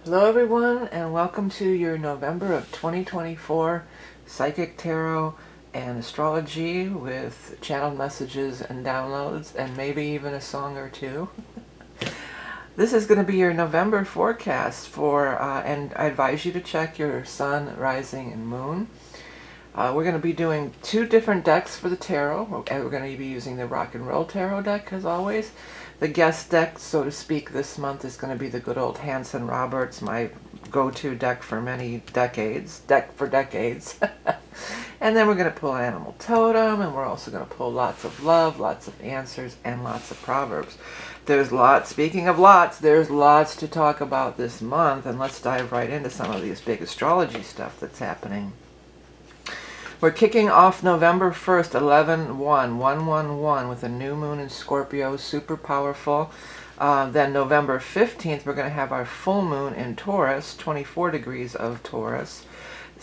Hello everyone, and welcome to your November of 2024 Psychic Tarot and Astrology with channeled messages and downloads and maybe even a song or two. This is going to be your November forecast for, and I advise you to check your sun, rising, and moon. We're going to be doing two different decks for the tarot. We're going to be using the Rock and Roll Tarot deck as always. The guest deck, so to speak, this month is going to be the good old Hanson Roberts, my go-to deck for many decades. Deck for decades. And then we're going to pull an animal totem, and we're also going to pull lots of love, lots of answers, and lots of proverbs. There's lots, speaking of lots, there's lots to talk about this month, and let's dive right into some of these big astrology stuff that's happening. We're kicking off November 1st, 11-1-1-1-1 with a new moon in Scorpio, super powerful. Then November 15th, we're going to have our full moon in Taurus, 24 degrees of Taurus.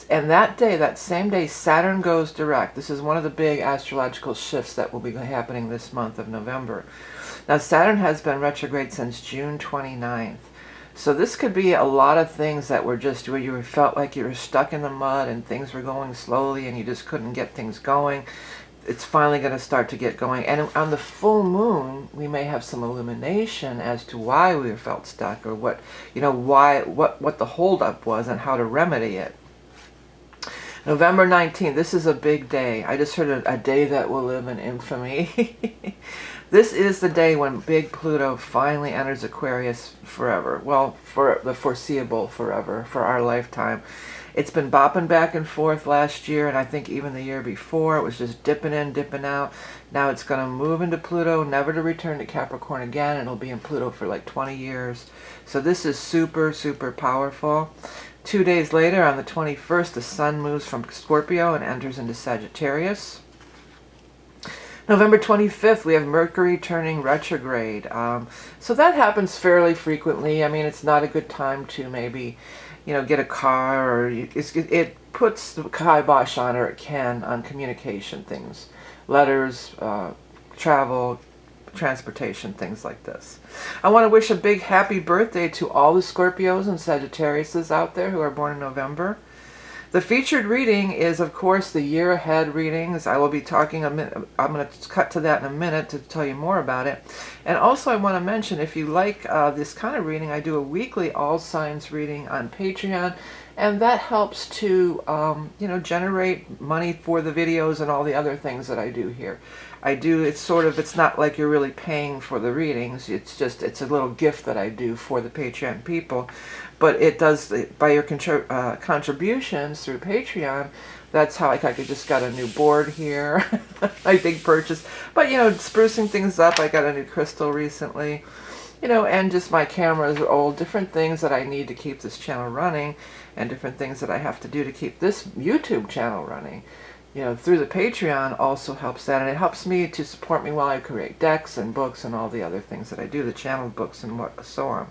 And that day, that same day, Saturn goes direct. This is one of the big astrological shifts that will be happening this month of November. Now, Saturn has been retrograde since June 29th. So this could be a lot of things that were just where you felt like you were stuck in the mud and things were going slowly and you just couldn't get things going. It's finally going to start to get going. And on the full moon, we may have some illumination as to why we felt stuck, or what, what the holdup was and how to remedy it. November 19th, this is a big day. I just heard a day that will live in infamy. This is the day when big Pluto finally enters Aquarius forever. Well, for the foreseeable forever, for our lifetime. It's been bopping back and forth last year, and I think even the year before. It was just dipping in, dipping out. Now it's going to move into Pluto, never to return to Capricorn again. It'll be in Pluto for like 20 years. So this is super, super powerful. 2 days later, on the 21st, the sun moves from Scorpio and enters into Sagittarius. November 25th, we have Mercury turning retrograde. So that happens fairly frequently. I mean, it's not a good time to maybe, get a car, or it puts the kibosh on, or it can, on communication things. Letters, travel, transportation, things like this. I want to wish a big happy birthday to all the Scorpios and Sagittariuses out there who are born in November. The featured reading is, of course, the year ahead readings. I will be talking I'm going to cut to that in a minute to tell you more about it. And also I want to mention, if you like this kind of reading, I do a weekly all signs reading on Patreon, and that helps to generate money for the videos and all the other things that I do here. It's not like you're really paying for the readings. It's a little gift that I do for the Patreon people. But it does, by your contributions through Patreon, that's how I just got a new board here. My big purchase. But, sprucing things up. I got a new crystal recently. And just my cameras are old. Different things that I need to keep this channel running. And different things that I have to do to keep this YouTube channel running. Through the Patreon also helps that. And it helps me to support me while I create decks and books and all the other things that I do. The channel books and so on.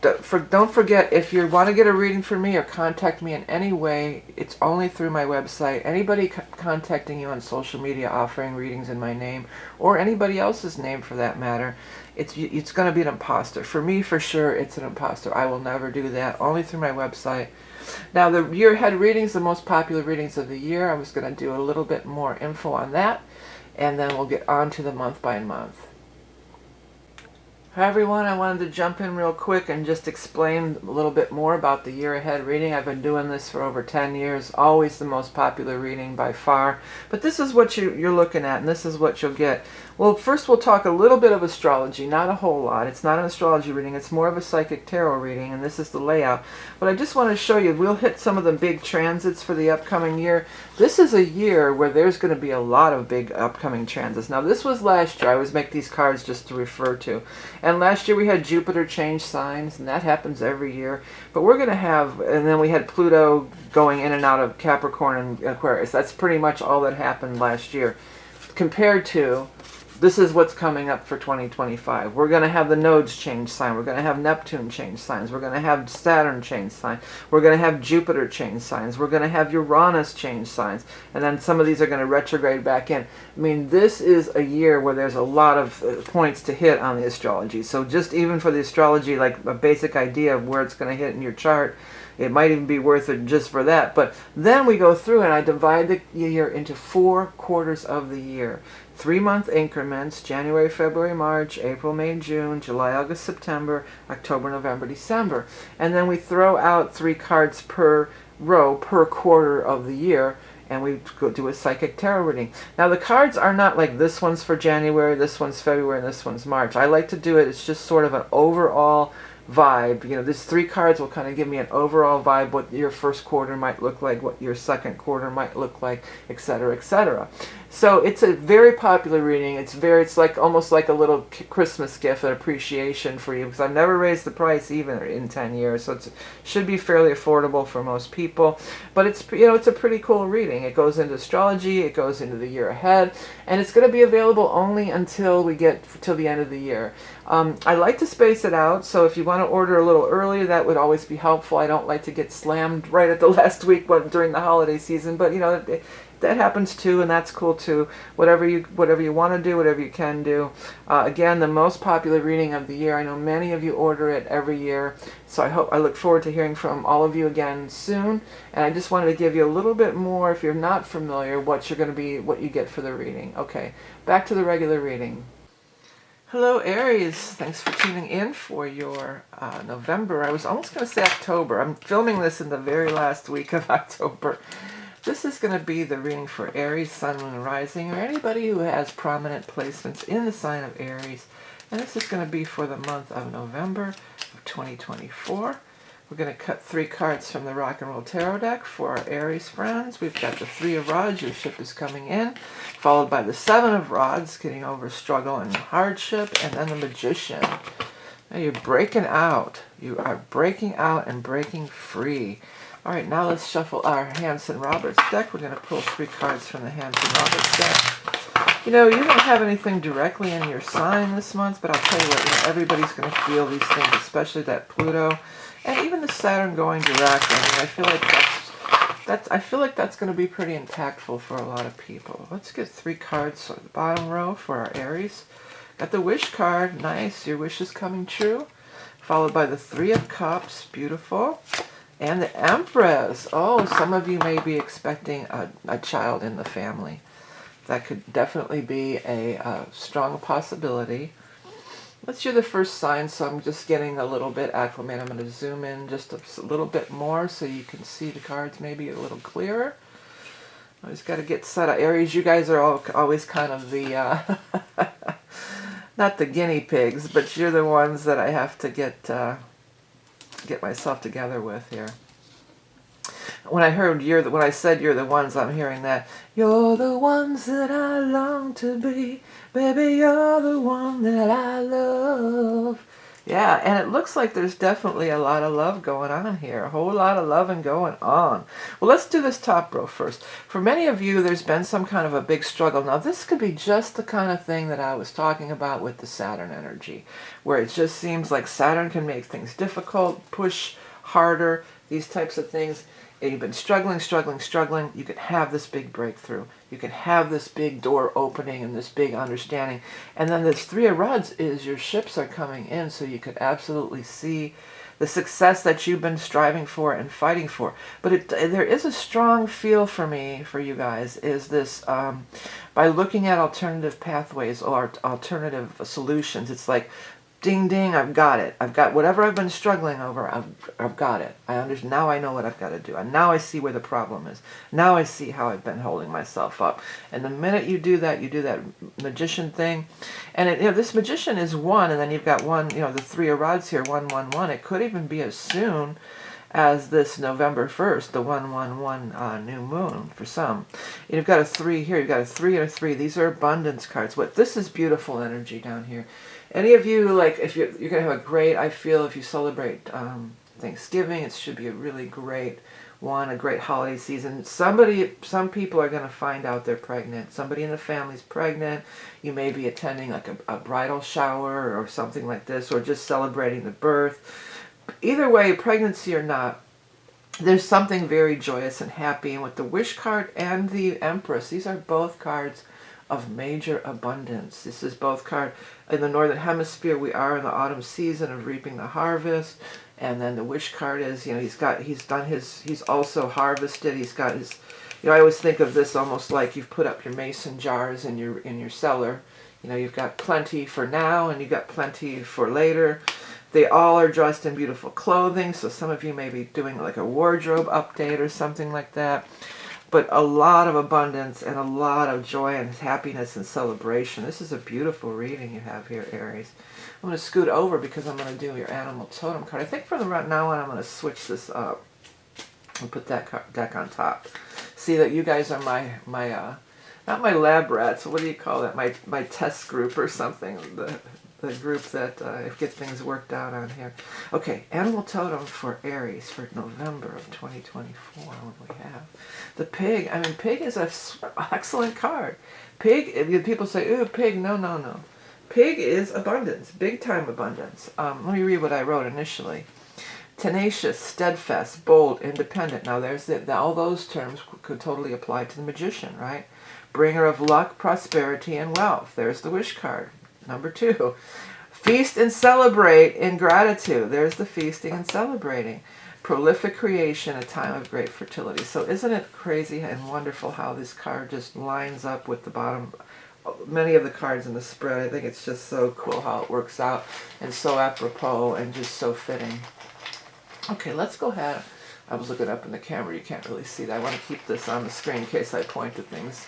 Don't forget, if you want to get a reading from me or contact me in any way, it's only through my website. Anybody contacting you on social media offering readings in my name, or anybody else's name for that matter, it's going to be an imposter. For me, for sure, it's an imposter. I will never do that, only through my website. Now, the year ahead readings, the most popular readings of the year, I was going to do a little bit more info on that, and then we'll get on to the month by month. Hi everyone, I wanted to jump in real quick and just explain a little bit more about the year ahead reading. I've been doing this for over 10 years, always the most popular reading by far. But this is what you're looking at, and this is what you'll get. Well, first we'll talk a little bit of astrology, not a whole lot. It's not an astrology reading, it's more of a psychic tarot reading, and this is the layout. But I just want to show you, we'll hit some of the big transits for the upcoming year. This is a year where there's going to be a lot of big upcoming transits. Now, this was last year. I always make these cards just to refer to. And last year we had Jupiter change signs, and that happens every year. But we're going to have, and then we had Pluto going in and out of Capricorn and Aquarius. That's pretty much all that happened last year, compared to this is what's coming up for 2025. We're going to have the nodes change sign. We're going to have Neptune change signs. We're going to have Saturn change sign. We're going to have Jupiter change signs. We're going to have Uranus change signs. And then some of these are going to retrograde back in. I mean, this is a year where there's a lot of points to hit on the astrology. So just even for the astrology, like a basic idea of where it's going to hit in your chart, it might even be worth it just for that. But then we go through and I divide the year into 4 quarters of the year. 3-month increments: January, February, March, April, May, June, July, August, September, October, November, December. And then we throw out 3 cards per row per quarter of the year, and we go do a psychic tarot reading. Now the cards are not like this one's for January, this one's February, and this one's March. I like to do it, it's just sort of an overall vibe. You know, these 3 cards will kind of give me an overall vibe, what your first quarter might look like, what your second quarter might look like, etc., etc. So it's a very popular reading. It's like almost like a little Christmas gift, an appreciation for you, because I've never raised the price even in 10 years, so it should be fairly affordable for most people. But it's, you know, it's a pretty cool reading. It goes into astrology, it goes into the year ahead, and it's going to be available only until we get till the end of the year. I like to space it out, so if you want to order a little earlier, that would always be helpful. I don't like to get slammed right at the last week during the holiday season, but you know, that happens too, and that's cool too. Whatever you want to do, whatever you can do. Again, the most popular reading of the year. I know many of you order it every year, so I look forward to hearing from all of you again soon. And I just wanted to give you a little bit more, if you're not familiar, what you get for the reading. Okay, back to the regular reading. Hello Aries, thanks for tuning in for your November. I was almost going to say October. I'm filming this in the very last week of October. This is going to be the reading for Aries, Sun, Moon, and Rising, or anybody who has prominent placements in the sign of Aries. And this is going to be for the month of November of 2024. We're going to cut 3 cards from the Rock and Roll Tarot deck for our Aries friends. We've got the 3 of Rods, your ship is coming in, followed by the 7 of Rods, getting over struggle and hardship, and then the Magician. Now you're breaking out. You are breaking out and breaking free. All right, now let's shuffle our Hanson Roberts deck. We're going to pull 3 cards from the Hanson Roberts deck. You know, you don't have anything directly in your sign this month, but I'll tell you what, you know, everybody's going to feel these things, especially that Pluto and even the Saturn going direct. I mean, I feel like that's going to be pretty impactful for a lot of people. Let's get 3 cards for the bottom row for our Aries. Got the Wish card, nice. Your wish is coming true. Followed by the 3 of Cups, beautiful. And the Empress. Oh, some of you may be expecting a child in the family. That could definitely be a strong possibility. Let's do the first sign, so I'm just getting a little bit acclimated. I'm going to zoom in just a little bit more so you can see the cards maybe a little clearer. I just got to get set up. Aries, you guys are always kind of the, not the guinea pigs, but you're the ones that I have to get myself together with here. When I said you're the ones, I'm hearing that. You're the ones that I long to be. Baby, you're the one that I love. Yeah, and it looks like there's definitely a lot of love going on here. A whole lot of loving going on. Well, let's do this top row first. For many of you, there's been some kind of a big struggle. Now, this could be just the kind of thing that I was talking about with the Saturn energy, where it just seems like Saturn can make things difficult, push harder, these types of things. And you've been struggling, you can have this big breakthrough. You can have this big door opening and this big understanding. And then this 3 of Rods is your ships are coming in, so you could absolutely see the success that you've been striving for and fighting for. But there is a strong feel for me, for you guys, is this, by looking at alternative pathways or alternative solutions, it's like, ding, ding, I've got it. I've got whatever I've been struggling over, I've got it. Now I know what I've got to do. And now I see where the problem is. Now I see how I've been holding myself up. And the minute you do that Magician thing. And this Magician is 1, and then you've got 1, the 3 of Rods here, 1, 1, 1. It could even be as soon as this November 1st, the 111 new moon for some. You've got a 3 here. You've got a 3 and a 3. These are abundance cards. This is beautiful energy down here. Any of you, like, if you're going to have a great, I feel if you celebrate Thanksgiving, it should be a really great a great holiday season. Some people are going to find out they're pregnant. Somebody in the family's pregnant. You may be attending like a bridal shower or something like this, or just celebrating the birth. Either way, pregnancy or not, there's something very joyous and happy. And with the Wish card and the Empress, these are both cards of major abundance. This is both card in the Northern Hemisphere. We are in the autumn season of reaping the harvest. And then the Wish card is, you know, he's also harvested. He's got his, you know, I always think of this almost like you've put up your mason jars in your cellar. You know, you've got plenty for now and you've got plenty for later. They all are dressed in beautiful clothing, so some of you may be doing like a wardrobe update or something like that. But a lot of abundance and a lot of joy and happiness and celebration. This is a beautiful reading you have here, Aries. I'm going to scoot over because I'm going to do your animal totem card. I think from right now on I'm going to switch this up and put that deck on top. See that you guys are my not my lab rats, what do you call that? My test group or something. The group that get things worked out on here. Okay, animal totem for Aries for November of 2024. What do we have? The pig. I mean, pig is an excellent card. Pig, people say, ooh, pig. No, no, no. Pig is abundance, big time abundance. Let me read what I wrote initially. Tenacious, steadfast, bold, independent. Now, all those terms could totally apply to the magician, right? Bringer of luck, prosperity, and wealth. There's the Wish card. Number 2, feast and celebrate in gratitude. There's the feasting and celebrating. Prolific creation, a time of great fertility. So isn't it crazy and wonderful how this card just lines up with the bottom, many of the cards in the spread. I think it's just so cool how it works out and so apropos and just so fitting. Okay, let's go ahead. I was looking up in the camera. You can't really see that. I want to keep this on the screen in case I point to things.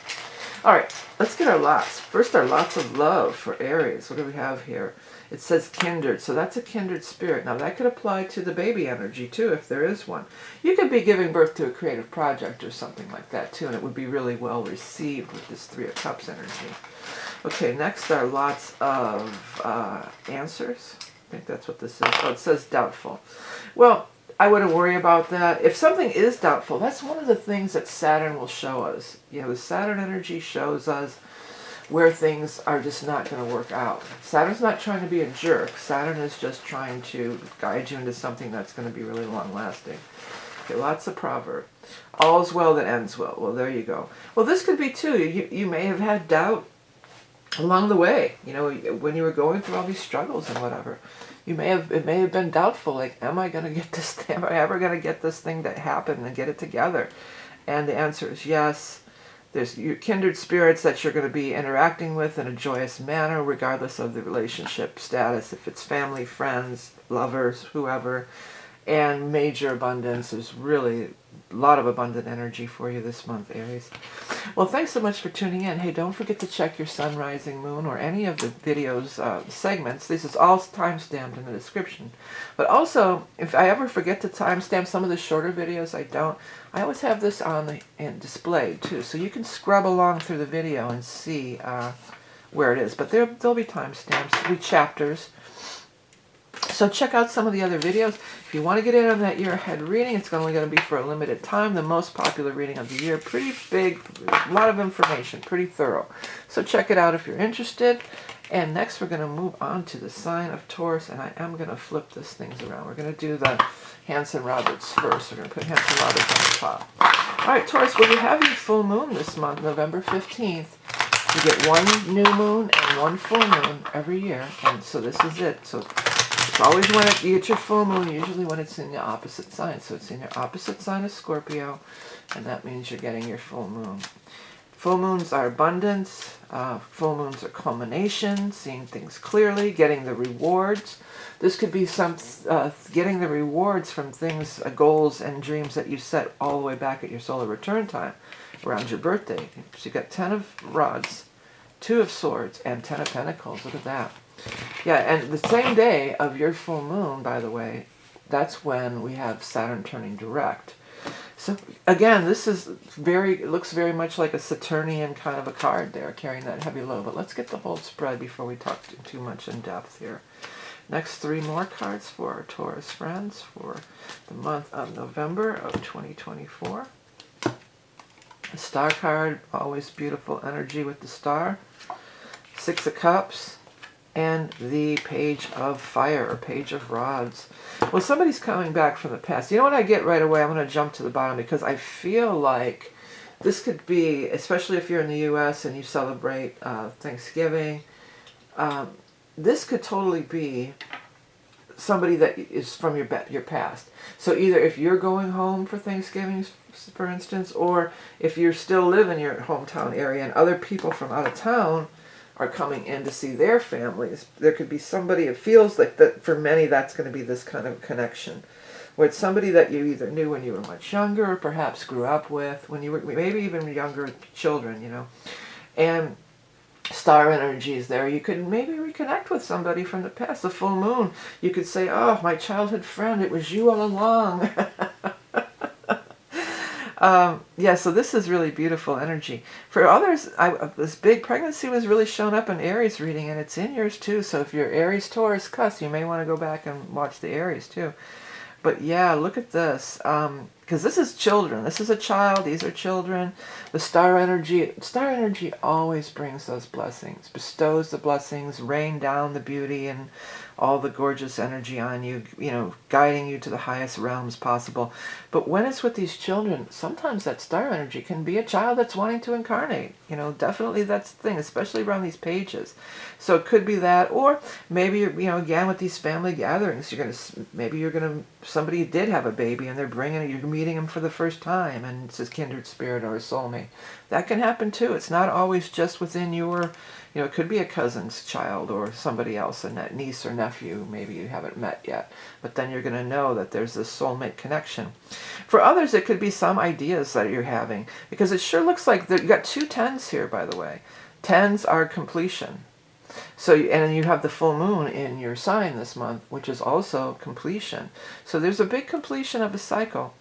All right, let's get our lots. First, our lots of love for Aries. What do we have here? It says kindred, so that's a kindred spirit. Now, that could apply to the baby energy, too, if there is one. You could be giving birth to a creative project or something like that, too, and it would be really well received with this 3 of Cups energy. Okay, next are lots of answers. I think that's what this is. Oh, it says doubtful. Well, I wouldn't worry about that. If something is doubtful, that's one of the things that Saturn will show us. You know, the Saturn energy shows us where things are just not going to work out. Saturn's not trying to be a jerk. Saturn is just trying to guide you into something that's going to be really long-lasting. Okay, lots of proverb. All's well that ends well. Well, there you go. Well, this could be too. You may have had doubt along the way. You know, when you were going through all these struggles and whatever. It may have been doubtful, like, am I ever going to get this thing to happen and get it together? And the answer is yes. There's your kindred spirits that you're going to be interacting with in a joyous manner, regardless of the relationship status, if it's family, friends, lovers, whoever. And major abundance. There's really a lot of abundant energy for you this month, Aries. Well, thanks so much for tuning in. Hey, don't forget to check your sun, rising, moon, or any of the videos segments. This is all timestamped in the description. But also, if I ever forget to timestamp some of the shorter videos, I always have this on and displayed too, so you can scrub along through the video and see where it is. But there'll be timestamps, there'll be chapters. So check out some of the other videos. If you want to get in on that year ahead reading, it's only going to be for a limited time. The most popular reading of the year. Pretty big, a lot of information, pretty thorough. So check it out if you're interested. And next we're going to move on to the sign of Taurus, and I am going to flip this things around. We're going to do the Hanson Roberts first. We're going to put Hanson Roberts on the top. All right, Taurus, well, you have your full moon this month, November 15th. You get one new moon and one full moon every year, and so this is it. So it's always when you get your full moon, usually when it's in the opposite sign. So it's in your opposite sign of Scorpio, and that means you're getting your full moon. Full moons are abundance. Full moons are culmination, seeing things clearly, getting the rewards. This could be getting the rewards from things, goals and dreams that you set all the way back at your solar return time around your birthday. So you got 10 of rods, 2 of swords, and 10 of pentacles. Look at that. Yeah, and the same day of your full moon, by the way, that's when we have Saturn turning direct. So again, this is it looks very much like a Saturnian kind of a card there, carrying that heavy load. But let's get the whole spread before we talk too much in depth here. Next 3 more cards for our Taurus friends for the month of November of 2024. The Star card, always beautiful energy with the Star. 6 of Cups. And the Page of Fire, or Page of Rods. Well, somebody's coming back from the past. You know what I get right away? I'm going to jump to the bottom because I feel like this could be, especially if you're in the U.S. and you celebrate Thanksgiving, this could totally be somebody that is from your past. So either if you're going home for Thanksgiving, for instance, or if you still live in your hometown area and other people from out of town are coming in to see their families, there could be somebody, it feels like that for many that's going to be this kind of connection, where it's somebody that you either knew when you were much younger or perhaps grew up with when you were maybe even younger children, you know. And Star energy is there. You could maybe reconnect with somebody from the past. The full moon, you could say, oh, my childhood friend, it was you all along. Yeah, so this is really beautiful energy. For others, this big pregnancy was really shown up in Aries reading, and it's in yours too. So if you're Aries, Taurus, Cusp, you may want to go back and watch the Aries too. But yeah, look at this. Because this is children. This is a child. These are children. The Star energy always brings those blessings, bestows the blessings, rain down the beauty and all the gorgeous energy on you, you know, guiding you to the highest realms possible. But when it's with these children, sometimes that Star energy can be a child that's wanting to incarnate. You know, definitely that's the thing, especially around these pages. So it could be that, or maybe, you know, again with these family gatherings, somebody did have a baby and you're meeting him for the first time, and it's his kindred spirit or a soulmate. That can happen too. It's not always just within your, you know, it could be a cousin's child or somebody else, a niece or nephew maybe you haven't met yet. But then you're going to know that there's this soulmate connection. For others, it could be some ideas that you're having, because it sure looks like you got 2 10s here, by the way. 10s are completion. So, and you have the full moon in your sign this month, which is also completion. So there's a big completion of a cycle.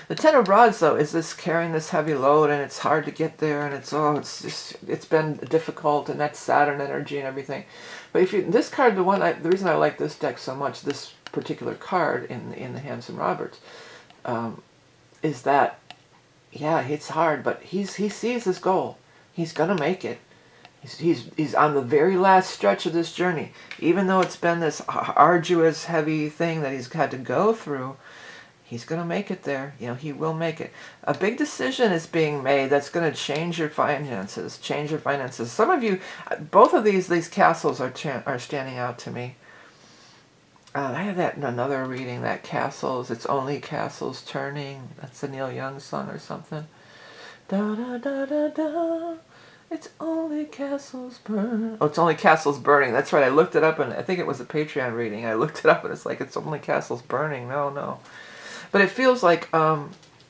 The 10 of Rods, though, is this carrying this heavy load, and it's hard to get there, and it's been difficult, and that's Saturn energy and everything. But this card, the reason I like this deck so much, this particular card in the Hanson Roberts, is that, yeah, it's hard, but he sees his goal. He's gonna make it. He's on the very last stretch of this journey. Even though it's been this arduous, heavy thing that he's had to go through, he's going to make it there. You know, he will make it. A big decision is being made that's going to change your finances. Some of you, both of these castles are standing out to me. I had that in another reading, that castles, it's only castles turning. That's the Neil Young song or something. Da da da da da. It's only castles burning. Oh, it's only castles burning. That's right. I looked it up, and I think it was a Patreon reading. I looked it up, and it's like, it's only castles burning. No. But it feels like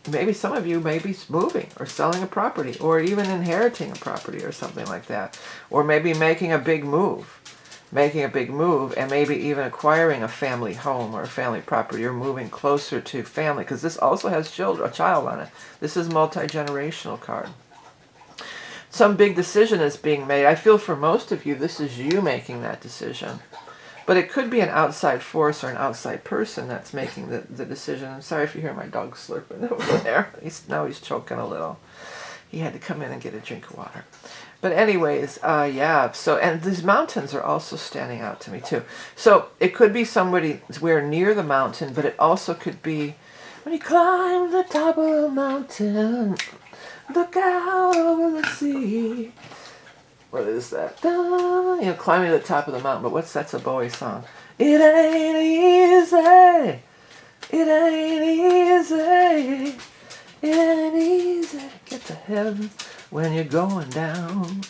maybe some of you may be moving or selling a property or even inheriting a property or something like that. Or maybe making a big move. And maybe even acquiring a family home or a family property or moving closer to family. Because this also has a child on it. This is a multi-generational card. Some big decision is being made. I feel for most of you, this is you making that decision. But it could be an outside force or an outside person that's making the decision. I'm sorry if you hear my dog slurping over there. Now he's choking a little. He had to come in and get a drink of water. But anyways, yeah. So, and these mountains are also standing out to me too. So it could be somebody we're near the mountain, but it also could be when you climb the top of a mountain, look out over the sea. What is that? You know, climbing to the top of the mountain. But that's a Bowie song. It ain't easy. It ain't easy. It ain't easy to get to heaven when you're going down.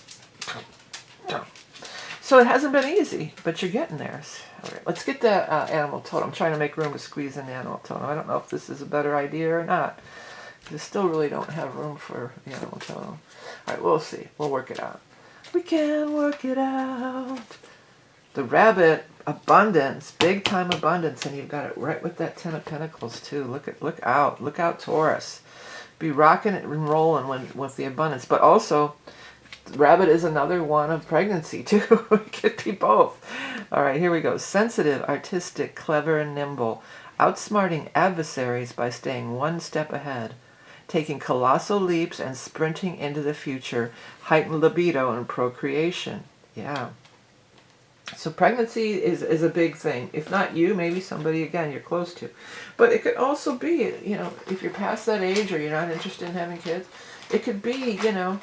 So it hasn't been easy, but you're getting there. All right, let's get the animal totem. I'm trying to make room to squeeze in the animal totem. I don't know if this is a better idea or not. I still really don't have room for the animal totem. All right, we'll see. We'll work it out. We can work it out. The rabbit, abundance, big time abundance, and you've got it right with that 10 of Pentacles too. Look out, Taurus. Be rocking it and rolling with the abundance, but also Rabbit is another one of pregnancy too. It could be both. All right, here we go. Sensitive, artistic, clever, and nimble. Outsmarting adversaries by staying one step ahead. Taking colossal leaps and sprinting into the future. Heightened libido and procreation. Yeah. So pregnancy is a big thing. If not you, maybe somebody, again, you're close to. But it could also be, you know, if you're past that age or you're not interested in having kids, it could be, you know,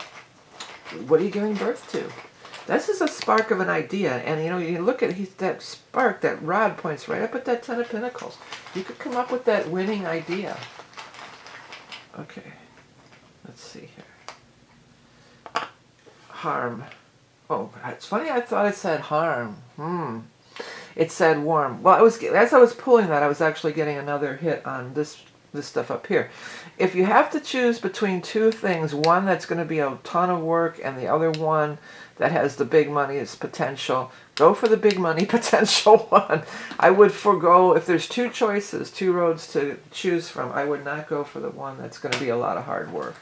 what are you giving birth to? This is a spark of an idea. And, you know, you look at that spark, that rod points right up at that Ten of Pentacles. You could come up with that winning idea. Okay. Let's see here. Harm. Oh, it's funny, I thought it said harm. It said warm. Well, as I was pulling that, I was actually getting another hit on this stuff up here. If you have to choose between two things, one that's going to be a ton of work and the other one that has the big money as potential, go for the big money potential one. I would forego, if there's two choices, two roads to choose from, I would not go for the one that's going to be a lot of hard work.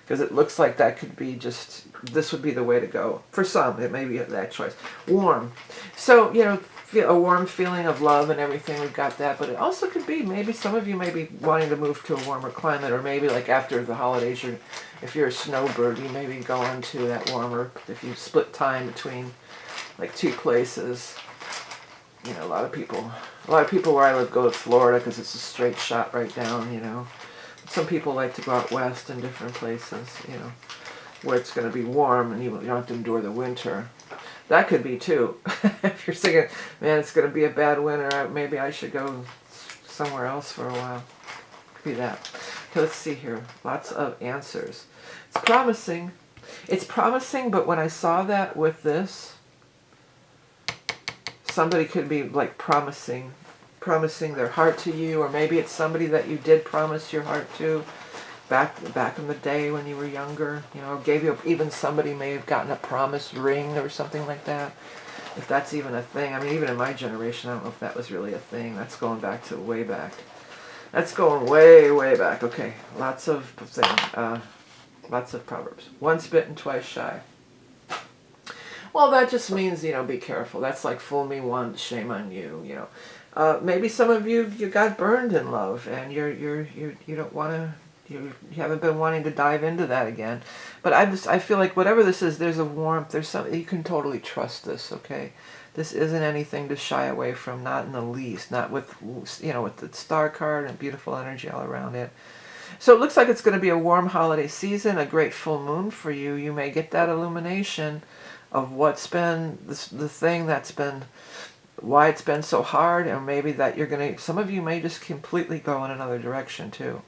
Because it looks like that could be just, this would be the way to go. For some, it may be that choice. Warm. So, you know, feel a warm feeling of love and everything, we've got that. But it also could be, maybe some of you may be wanting to move to a warmer climate, or maybe like after the holidays, if you're a snowbird, you may be going to that warmer, if you split time between like two places. You know, a lot of people where I live go to Florida because it's a straight shot right down, you know. Some people like to go out west in different places, you know, where it's going to be warm and you don't have to endure the winter. That could be too. If you're thinking, man, it's going to be a bad winter, maybe I should go somewhere else for a while. Could be that. Okay, let's see here. Lots of answers. It's promising. It's promising, but when I saw that with this, somebody could be like promising their heart to you, or maybe it's somebody that you did promise your heart to back in the day when you were younger, you know, gave you, even somebody may have gotten a promise ring or something like that, if that's even a thing. I mean, even in my generation, I don't know if that was really a thing. That's going back to way back. That's going way, way back. Okay, lots of things, lots of proverbs. Once bitten, twice shy. Well, that just means, you know, be careful. That's like fool me once, shame on you, you know. Maybe some of you got burned in love, and you don't want to, you haven't been wanting to dive into that again. But I feel like whatever this is, there's a warmth, there's something, you can totally trust this, okay? This isn't anything to shy away from, not in the least, not with, you know, with the star card and beautiful energy all around it. So it looks like it's going to be a warm holiday season, a great full moon for you. You may get that illumination of what's been the thing that's been, why it's been so hard, or maybe that you're going to, some of you may just completely go in another direction too.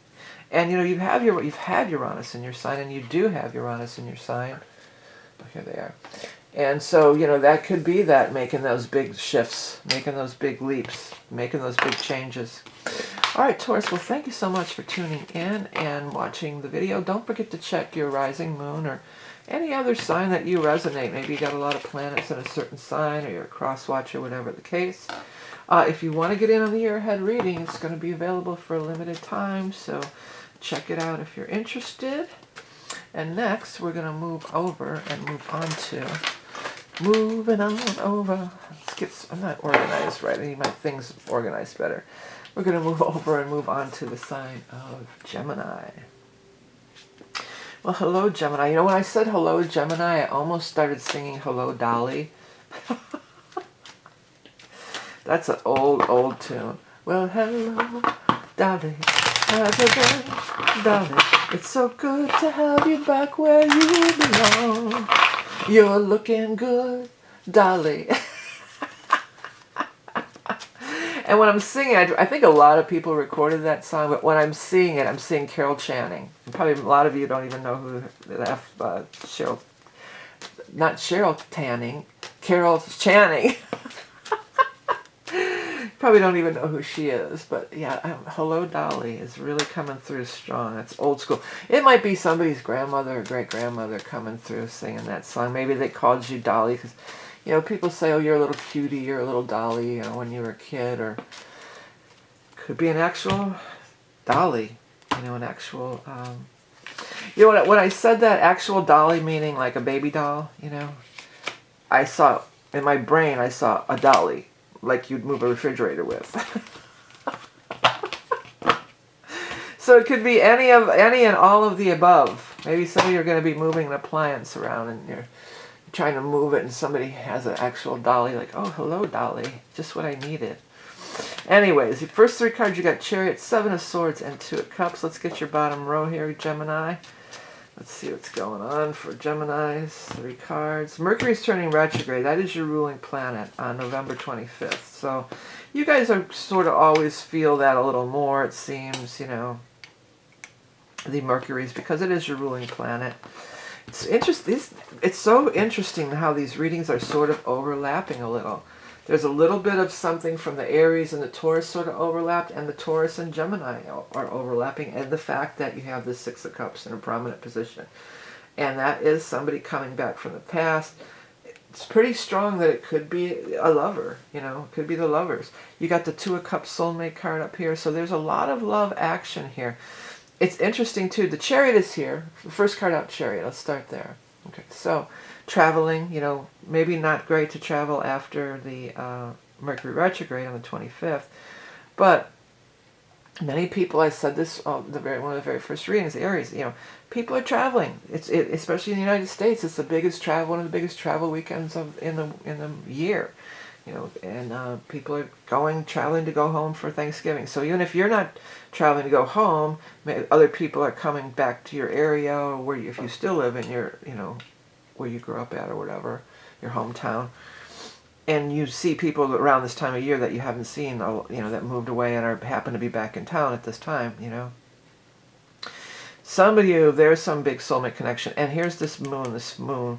And you know, you've had Uranus in your sign, and you do have Uranus in your sign. Oh, here they are. And so, you know, that could be that, making those big shifts, making those big leaps, making those big changes. All right, Taurus, well, thank you so much for tuning in and watching the video. Don't forget to check your rising moon or any other sign that you resonate. Maybe you got a lot of planets in a certain sign, or you're a cross watch, or whatever the case. If you want to get in on the year ahead reading, it's going to be available for a limited time, so check it out if you're interested. And next, we're going to move over and move on to, moving on over. I'm not organized right. I need my things organized better. We're going to move over and move on to the sign of Gemini. Well, hello, Gemini. You know, when I said hello, Gemini, I almost started singing Hello, Dolly. That's an old tune. Well, hello, Dolly. How's it going, Dolly? It's so good to have you back where you belong. You're looking good, Dolly. And when I'm singing, I think a lot of people recorded that song, but when I'm singing it, I'm singing Carol Channing. And probably a lot of you don't even know who Cheryl, not Cheryl Tanning, Carol Channing. Probably don't even know who she is, but yeah, Hello Dolly is really coming through strong. It's old school. It might be somebody's grandmother or great-grandmother coming through singing that song. Maybe they called you Dolly because, you know, people say, oh, you're a little cutie, you're a little dolly, you know, when you were a kid, or could be an actual dolly, you know, an actual, You know, when I said that actual dolly, meaning like a baby doll, you know, I saw, in my brain, I saw a dolly, like you'd move a refrigerator with. So it could be any and all of the above. Maybe some of you are going to be moving an appliance around and you're trying to move it and somebody has an actual dolly, like, oh, hello, dolly, just what I needed. Anyways, the first three cards, you got Chariot, Seven of Swords, and Two of Cups. Let's get your bottom row here, Gemini. Let's see what's going on for Geminis. Three cards. Mercury's turning retrograde. That is your ruling planet on November 25th. So you guys are sort of always feel that a little more, it seems, you know, the Mercury's, because it is your ruling planet. It's interesting. It's so interesting how these readings are sort of overlapping a little. There's a little bit of something from the Aries and the Taurus sort of overlapped, and the Taurus and Gemini are overlapping, and the fact that you have the Six of Cups in a prominent position. And that is somebody coming back from the past. It's pretty strong that it could be a lover, you know, it could be the lovers. You got the Two of Cups soulmate card up here, so there's a lot of love action here. It's interesting, too. The Chariot is here. The first card out, Chariot. Let's start there. Okay, so traveling, you know, maybe not great to travel after the Mercury retrograde on the 25th. But many people, I said this one of the very first readings, Aries, you know, people are traveling. Especially in the United States, it's the biggest travel, one of the biggest travel weekends in the year. You know, and people are traveling to go home for Thanksgiving. So even if you're not traveling to go home, other people are coming back to your area, or if you still live in your, you know, where you grew up at or whatever, your hometown. And you see people around this time of year that you haven't seen, you know, that moved away and happen to be back in town at this time, you know. Some of you, there's some big soulmate connection. And here's this moon.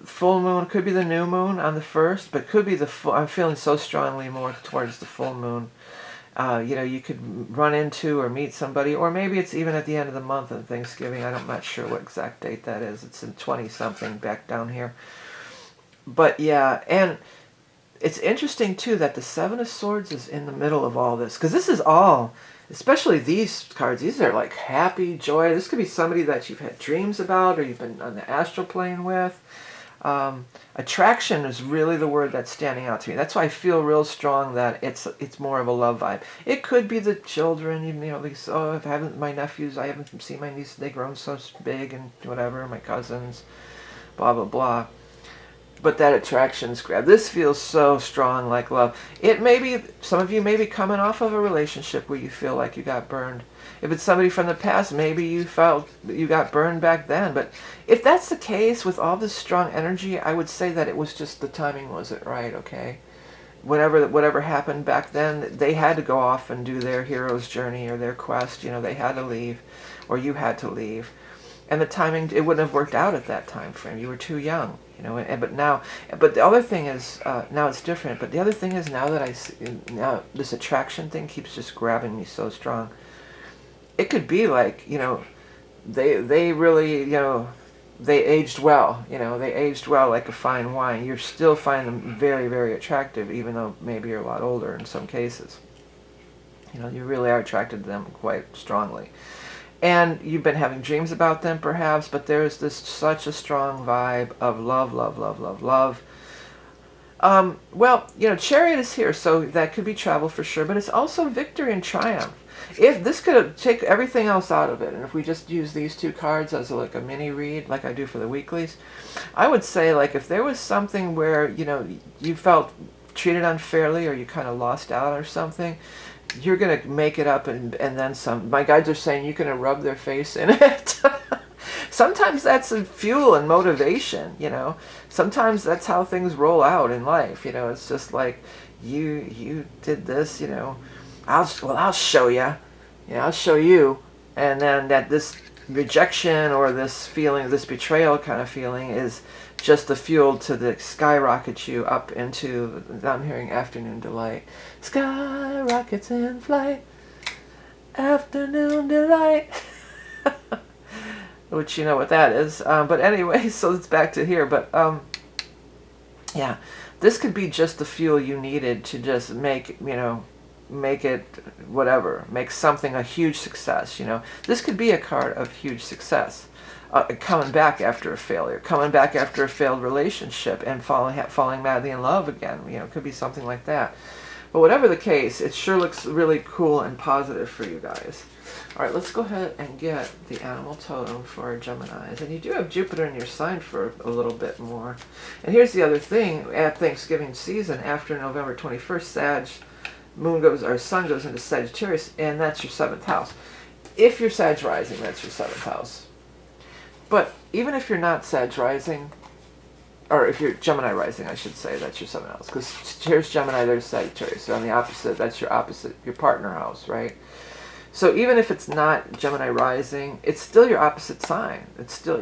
Full moon could be the new moon on the 1st, but could be the full. I'm feeling so strongly more towards the full moon. You know, you could run into or meet somebody, or maybe it's even at the end of the month on Thanksgiving. I'm not sure what exact date that is. It's in 20-something back down here. But yeah, and it's interesting too that the Seven of Swords is in the middle of all this, because this is all, especially these cards, these are like happy, joy. This could be somebody that you've had dreams about or you've been on the astral plane with. Attraction is really the word that's standing out to me. That's why I feel real strong that it's more of a love vibe. It could be the children, you know, these, oh, my nephews, I haven't seen my nieces, they've grown so big and whatever, my cousins, blah, blah, blah. But that attraction's grab. This feels so strong like love. It may be, some of you may be coming off of a relationship where you feel like you got burned. If it's somebody from the past, maybe you felt you got burned back then. But if that's the case with all this strong energy, I would say that it was just the timing wasn't right, okay? Whatever happened back then, they had to go off and do their hero's journey or their quest. You know, they had to leave, or you had to leave. And the timing, it wouldn't have worked out at that time frame. You were too young, you know. But the other thing is, now it's different. But the other thing is, now that I see, now this attraction thing keeps just grabbing me so strong. It could be like, you know, they really, you know, they aged well. You know, they aged well like a fine wine. You still find them very, very attractive, even though maybe you're a lot older in some cases. You know, you really are attracted to them quite strongly. And you've been having dreams about them, perhaps, but there's such a strong vibe of love, love, love, love, love. Well, you know, Chariot is here, so that could be travel for sure, but it's also victory and triumph. If this could take everything else out of it, and if we just use these two cards as like a mini read, like I do for the weeklies, I would say, like, if there was something where, you know, you felt treated unfairly or you kind of lost out or something, you're going to make it up and then some. My guides are saying you're going to rub their face in it. Sometimes that's a fuel and motivation, you know. Sometimes that's how things roll out in life, you know. It's just like, you did this, you know. I'll show you. You know, I'll show you. And then that this rejection or this feeling, this betrayal kind of feeling is just the fuel to skyrocket you up into, I'm hearing afternoon delight. Skyrockets in flight, afternoon delight. Which you know what that is. But anyway, so it's back to here. But yeah, this could be just the fuel you needed to just make, you know, make it whatever, make something a huge success. You know, this could be a card of huge success. Coming back after a failure, coming back after a failed relationship, and falling madly in love again. You know, it could be something like that. But whatever the case, it sure looks really cool and positive for you guys. All right, let's go ahead and get the animal totem for our Geminis. And you do have Jupiter in your sign for a little bit more. And here's the other thing: at Thanksgiving season, after November 21st, Sun goes into Sagittarius, and that's your 7th house. If you're Sag rising, that's your 7th house. But even if you're not Sag rising, or if you're Gemini rising, I should say, that's your 7th house. Because here's Gemini, there's Sagittarius. So on the opposite, that's your opposite, your partner house, right? So even if it's not Gemini rising, it's still your opposite sign. It's still,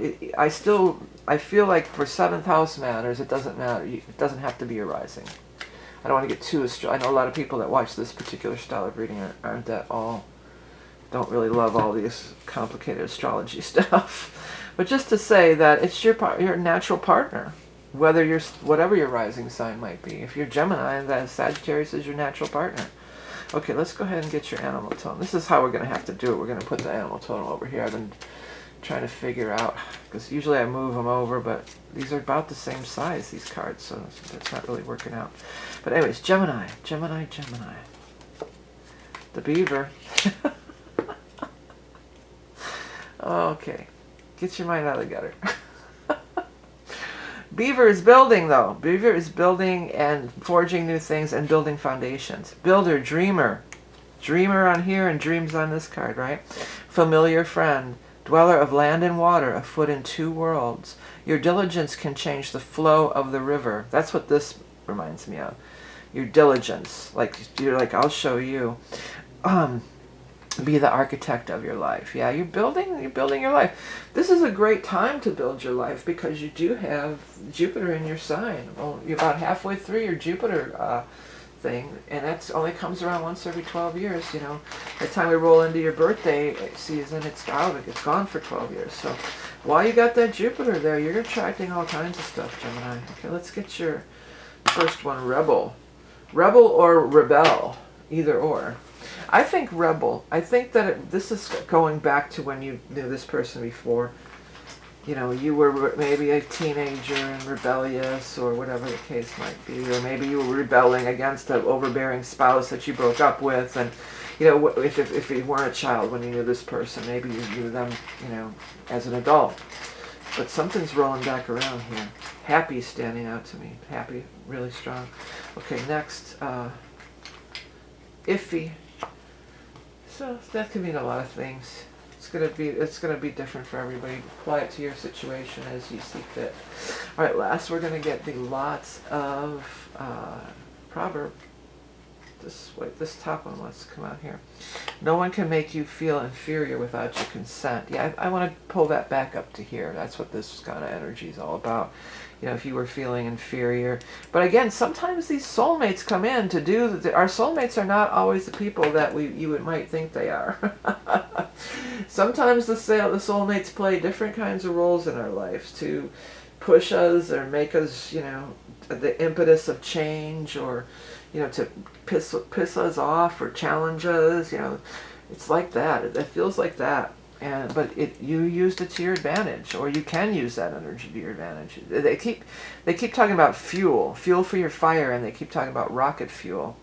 I feel like for 7th house matters, it doesn't matter. It doesn't have to be your rising. I don't want to get too I know a lot of people that watch this particular style of reading don't really love all these complicated astrology stuff. But just to say that it's your natural partner, whatever your rising sign might be. If you're Gemini, that Sagittarius is your natural partner. Okay, let's go ahead and get your animal totem. This is how we're going to have to do it. We're going to put the animal totem over here. I've been trying to figure out, because usually I move them over, but these are about the same size, these cards, so that's not really working out. But anyways, Gemini. The beaver. Okay. Get your mind out of the gutter. Beaver is building, though. Beaver is building and forging new things and building foundations. Builder, dreamer. Dreamer on here and dreams on this card, right? Familiar friend. Dweller of land and water, afoot in 2 worlds. Your diligence can change the flow of the river. That's what this reminds me of. Your diligence. You're like, I'll show you. Be the architect of your life. Yeah, you're building your life. This is a great time to build your life because you do have Jupiter in your sign. Well, you're about halfway through your Jupiter thing, and that only comes around once every 12 years. You know, by the time we roll into your birthday season, it's out. It's gone for 12 years. So while you got that Jupiter there, you're attracting all kinds of stuff, Gemini. Okay, let's get your first one, Rebel. Rebel or Rebel, either or. I think Rebel. I think that this is going back to when you knew this person before. You know, you were maybe a teenager and rebellious, or whatever the case might be. Or maybe you were rebelling against an overbearing spouse that you broke up with. And, you know, if you weren't a child when you knew this person, maybe you knew them, you know, as an adult. But something's rolling back around here. Happy standing out to me. Happy, really strong. Okay, next, Iffy. So that could mean a lot of things. It's gonna be different for everybody. Apply it to your situation as you see fit. All right, last we're gonna get the lots of proverb. This top one wants to come out here. No one can make you feel inferior without your consent. Yeah, I want to pull that back up to here. That's what this kind of energy is all about. You know, if you were feeling inferior. But again, sometimes these soulmates come in to do. Our soulmates are not always the people that you might think they are. Sometimes the soulmates play different kinds of roles in our lives to push us or make us, you know, the impetus of change, or, you know, to piss us off or challenge us. You know, it's like that. It feels like that. But you used it to your advantage, or you can use that energy to your advantage. They keep talking about fuel for your fire, and they keep talking about rocket fuel.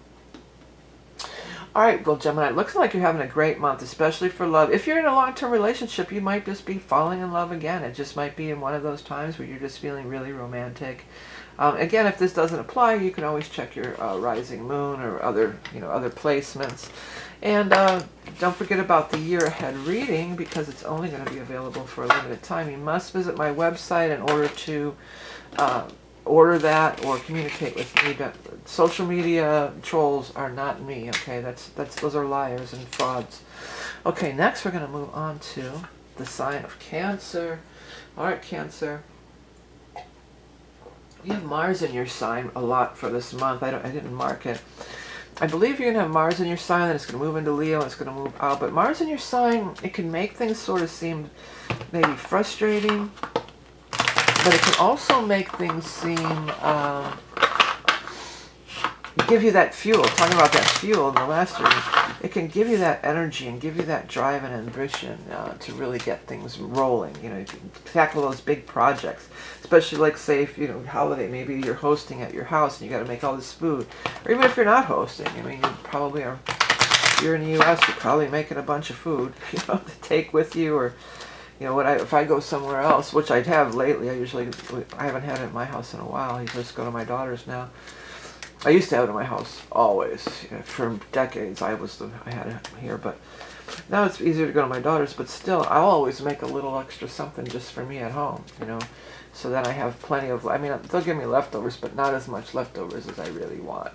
All right, well, Gemini, it looks like you're having a great month, especially for love. If you're in a long-term relationship, you might just be falling in love again. It just might be in one of those times where you're just feeling really romantic. Again, if this doesn't apply, you can always check your rising moon or other placements. And don't forget about the year ahead reading, because it's only going to be available for a limited time. You must visit my website in order to order that or communicate with me. But social media trolls are not me. Okay, those are liars and frauds. Okay, next we're going to move on to the sign of Cancer. All right, Cancer. You have Mars in your sign a lot for this month. I didn't mark it. I believe you're going to have Mars in your sign, and it's going to move into Leo, and it's going to move out. But Mars in your sign, it can make things sort of seem maybe frustrating, but it can also make things seem give you that fuel. Talking about that fuel in the last reading, it can give you that energy and give you that drive and ambition to really get things rolling. You know, you can tackle those big projects, especially like, say, if, you know, holiday, maybe you're hosting at your house and you got to make all this food, or even if you're not hosting, I mean, you probably are. If you're in the U.S., you're probably making a bunch of food, you know, to take with you, or, you know, if I go somewhere else, which I have lately, I haven't had it at my house in a while. I just go to my daughter's now. I used to have it at my house always. You know, for decades I had it here, but now it's easier to go to my daughter's, but still I'll always make a little extra something just for me at home, you know, so that I have plenty of, I mean, they'll give me leftovers, but not as much leftovers as I really want.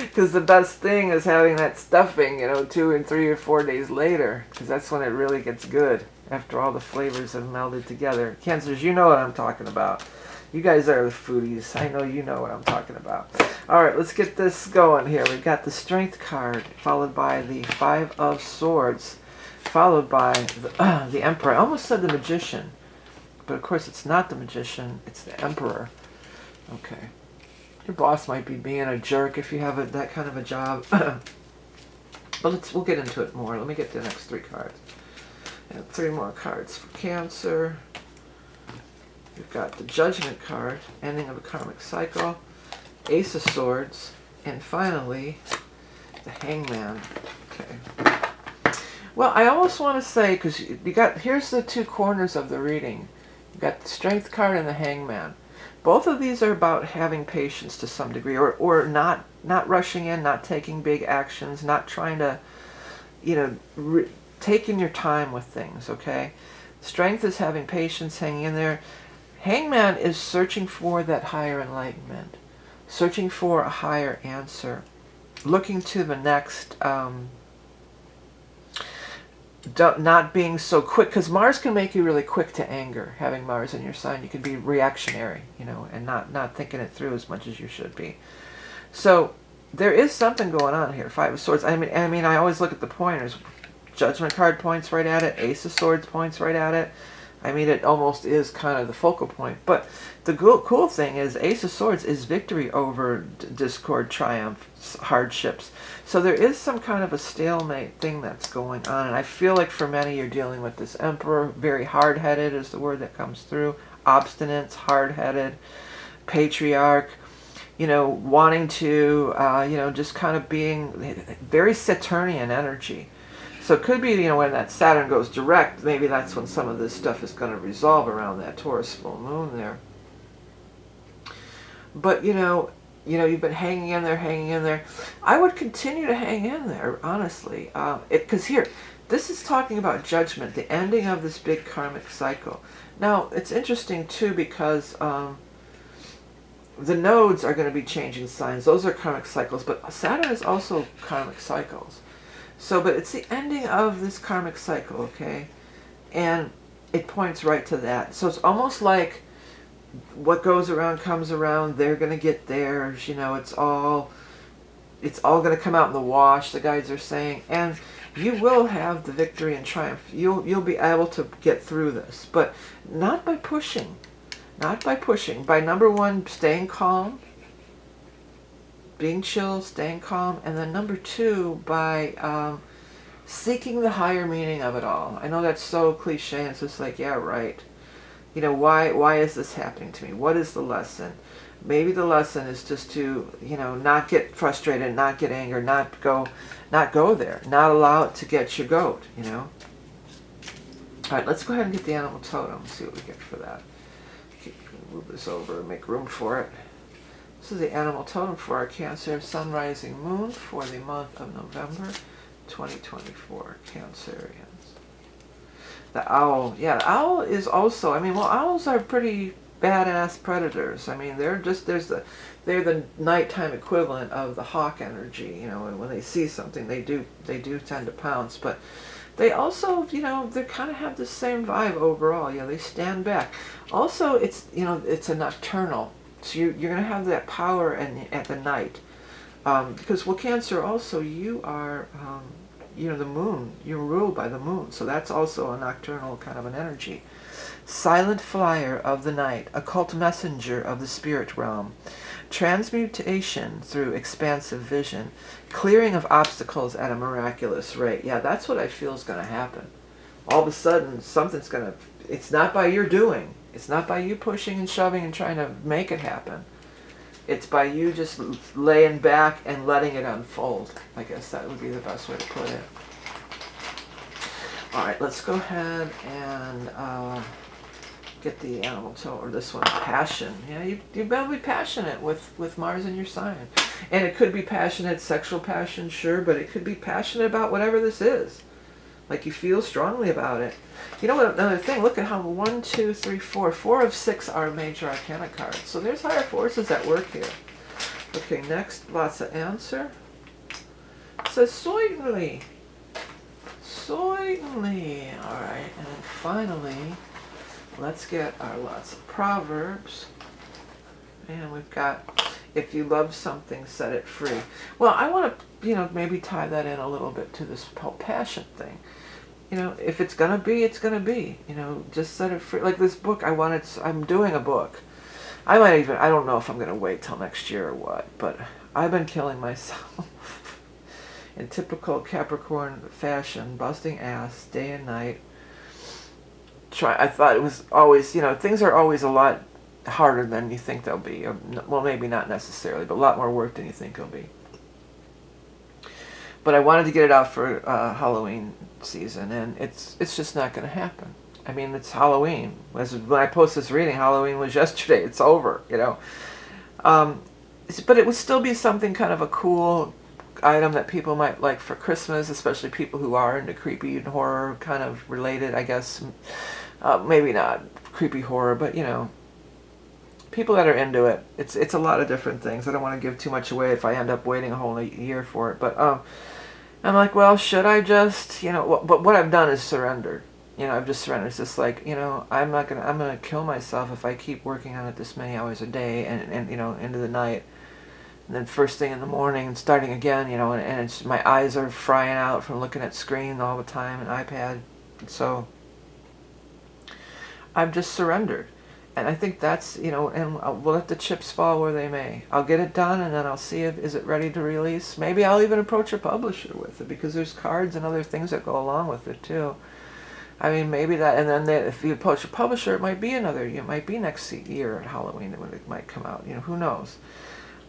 Because the best thing is having that stuffing, you know, 2 and 3 or 4 days later, because that's when it really gets good, after all the flavors have melded together. Cancers, you know what I'm talking about. You guys are the foodies. I know you know what I'm talking about. All right, let's get this going here. We've got the Strength card, followed by the 5 of Swords, followed by the Emperor. I almost said the Magician, but of course it's not the Magician. It's the Emperor. Okay. Your boss might be being a jerk if you have that kind of a job. But we'll get into it more. Let me get the next 3 cards. And 3 more cards for Cancer. We've got the Judgment card, ending of a karmic cycle, Ace of Swords, and finally, the Hangman. Okay. Well, I almost want to say, because here's the 2 corners of the reading. You've got the Strength card and the Hangman. Both of these are about having patience to some degree, or not rushing in, not taking big actions, not trying to, you know, taking your time with things, okay? Strength is having patience, hanging in there. Hangman is searching for that higher enlightenment, searching for a higher answer, looking to the next, not being so quick, because Mars can make you really quick to anger. Having Mars in your sign, you can be reactionary, you know, and not thinking it through as much as you should be. So there is something going on here. 5 of Swords. I mean, I always look at the pointers. Judgment card points right at it. Ace of Swords points right at it. I mean, it almost is kind of the focal point. But the cool thing is Ace of Swords is victory over discord, triumph, hardships. So there is some kind of a stalemate thing that's going on. And I feel like for many you're dealing with this Emperor. Very hard-headed is the word that comes through. Obstinate, hard-headed, patriarch. You know, wanting to, you know, just kind of being very Saturnian energy. So it could be, you know, when that Saturn goes direct, maybe that's when some of this stuff is going to resolve around that Taurus full moon there. But, you know, you've been hanging in there. I would continue to hang in there, honestly. Because here, this is talking about judgment, the ending of this big karmic cycle. Now, it's interesting, too, because the nodes are going to be changing signs. Those are karmic cycles, but Saturn is also karmic cycles. So, but it's the ending of this karmic cycle, okay? And it points right to that. So it's almost like what goes around comes around. They're going to get theirs, you know, it's all going to come out in the wash, the guides are saying. And you will have the victory and triumph. You'll be able to get through this, but not by pushing. Not by pushing. By number 1, staying calm. Being chill, staying calm, and then number 2, by seeking the higher meaning of it all. I know that's so cliche, and it's just like, yeah, right. You know, why is this happening to me? What is the lesson? Maybe the lesson is just to, you know, not get frustrated, not get angry, not go there, not allow it to get your goat, you know. All right, let's go ahead and get the animal totem. See what we get for that. Move this over and make room for it. This is the animal totem for our Cancer Sun, Rising, Moon for the month of November 2024, Cancerians. The owl. Yeah, the owl is also, I mean, well, owls are pretty badass predators. I mean, they're the nighttime equivalent of the hawk energy, you know, and when they see something, they do tend to pounce, but they also, you know, they kind of have the same vibe overall. Yeah, they stand back. Also, it's, you know, it's a nocturnal. So you're going to have that power at the night. Because, well, Cancer also, you are, you know, the moon. You're ruled by the moon. So that's also a nocturnal kind of an energy. Silent flyer of the night. Occult messenger of the spirit realm. Transmutation through expansive vision. Clearing of obstacles at a miraculous rate. Yeah, that's what I feel is going to happen. All of a sudden, something's going to... It's not by your doing. It's not by you pushing and shoving and trying to make it happen. It's by you just laying back and letting it unfold. I guess that would be the best way to put it. All right, let's go ahead and get the animal tone, or this one, passion. Yeah, you better be passionate with Mars in your sign. And it could be passionate, sexual passion, sure, but it could be passionate about whatever this is. Like you feel strongly about it. You know what, another thing, look at how 1, 2, 3, 4. 4 of 6 are major arcana cards. So there's higher forces at work here. Okay, next, lots of answer. It says, certainly. Certainly. All right, and then finally, let's get our lots of proverbs. And we've got, if you love something, set it free. Well, I want to, maybe tie that in a little bit to this whole passion thing. If it's going to be, it's going to be. Just set it free. Like this book, I'm doing a book. I don't know if I'm going to wait till next year or what, but I've been killing myself. In typical Capricorn fashion, busting ass day and night. I thought it was always, things are always a lot harder than you think they'll be. Or, well, maybe not necessarily, but a lot more work than you think it'll be. But I wanted to get it out for Halloween season, and it's just not going to happen. I mean, it's Halloween. When I post this reading, Halloween was yesterday. It's over, but it would still be something kind of a cool item that people might like for Christmas, especially people who are into creepy and horror kind of related, I guess. Maybe not creepy horror, but people that are into it. It's a lot of different things. I don't want to give too much away if I end up waiting a whole year for it. But I'm like, well, should I just, but what I've done is surrendered. I've just surrendered. It's just like, I'm gonna kill myself if I keep working on it this many hours a day and into the night. And then first thing in the morning and starting again, and it's, my eyes are frying out from looking at screen all the time and iPad. So I've just surrendered. And I think that's, and we'll let the chips fall where they may. I'll get it done, and then I'll see is it ready to release. Maybe I'll even approach a publisher with it, because there's cards and other things that go along with it too. I mean, maybe that, and then if you approach a publisher, it might be next year at Halloween when it might come out. Who knows?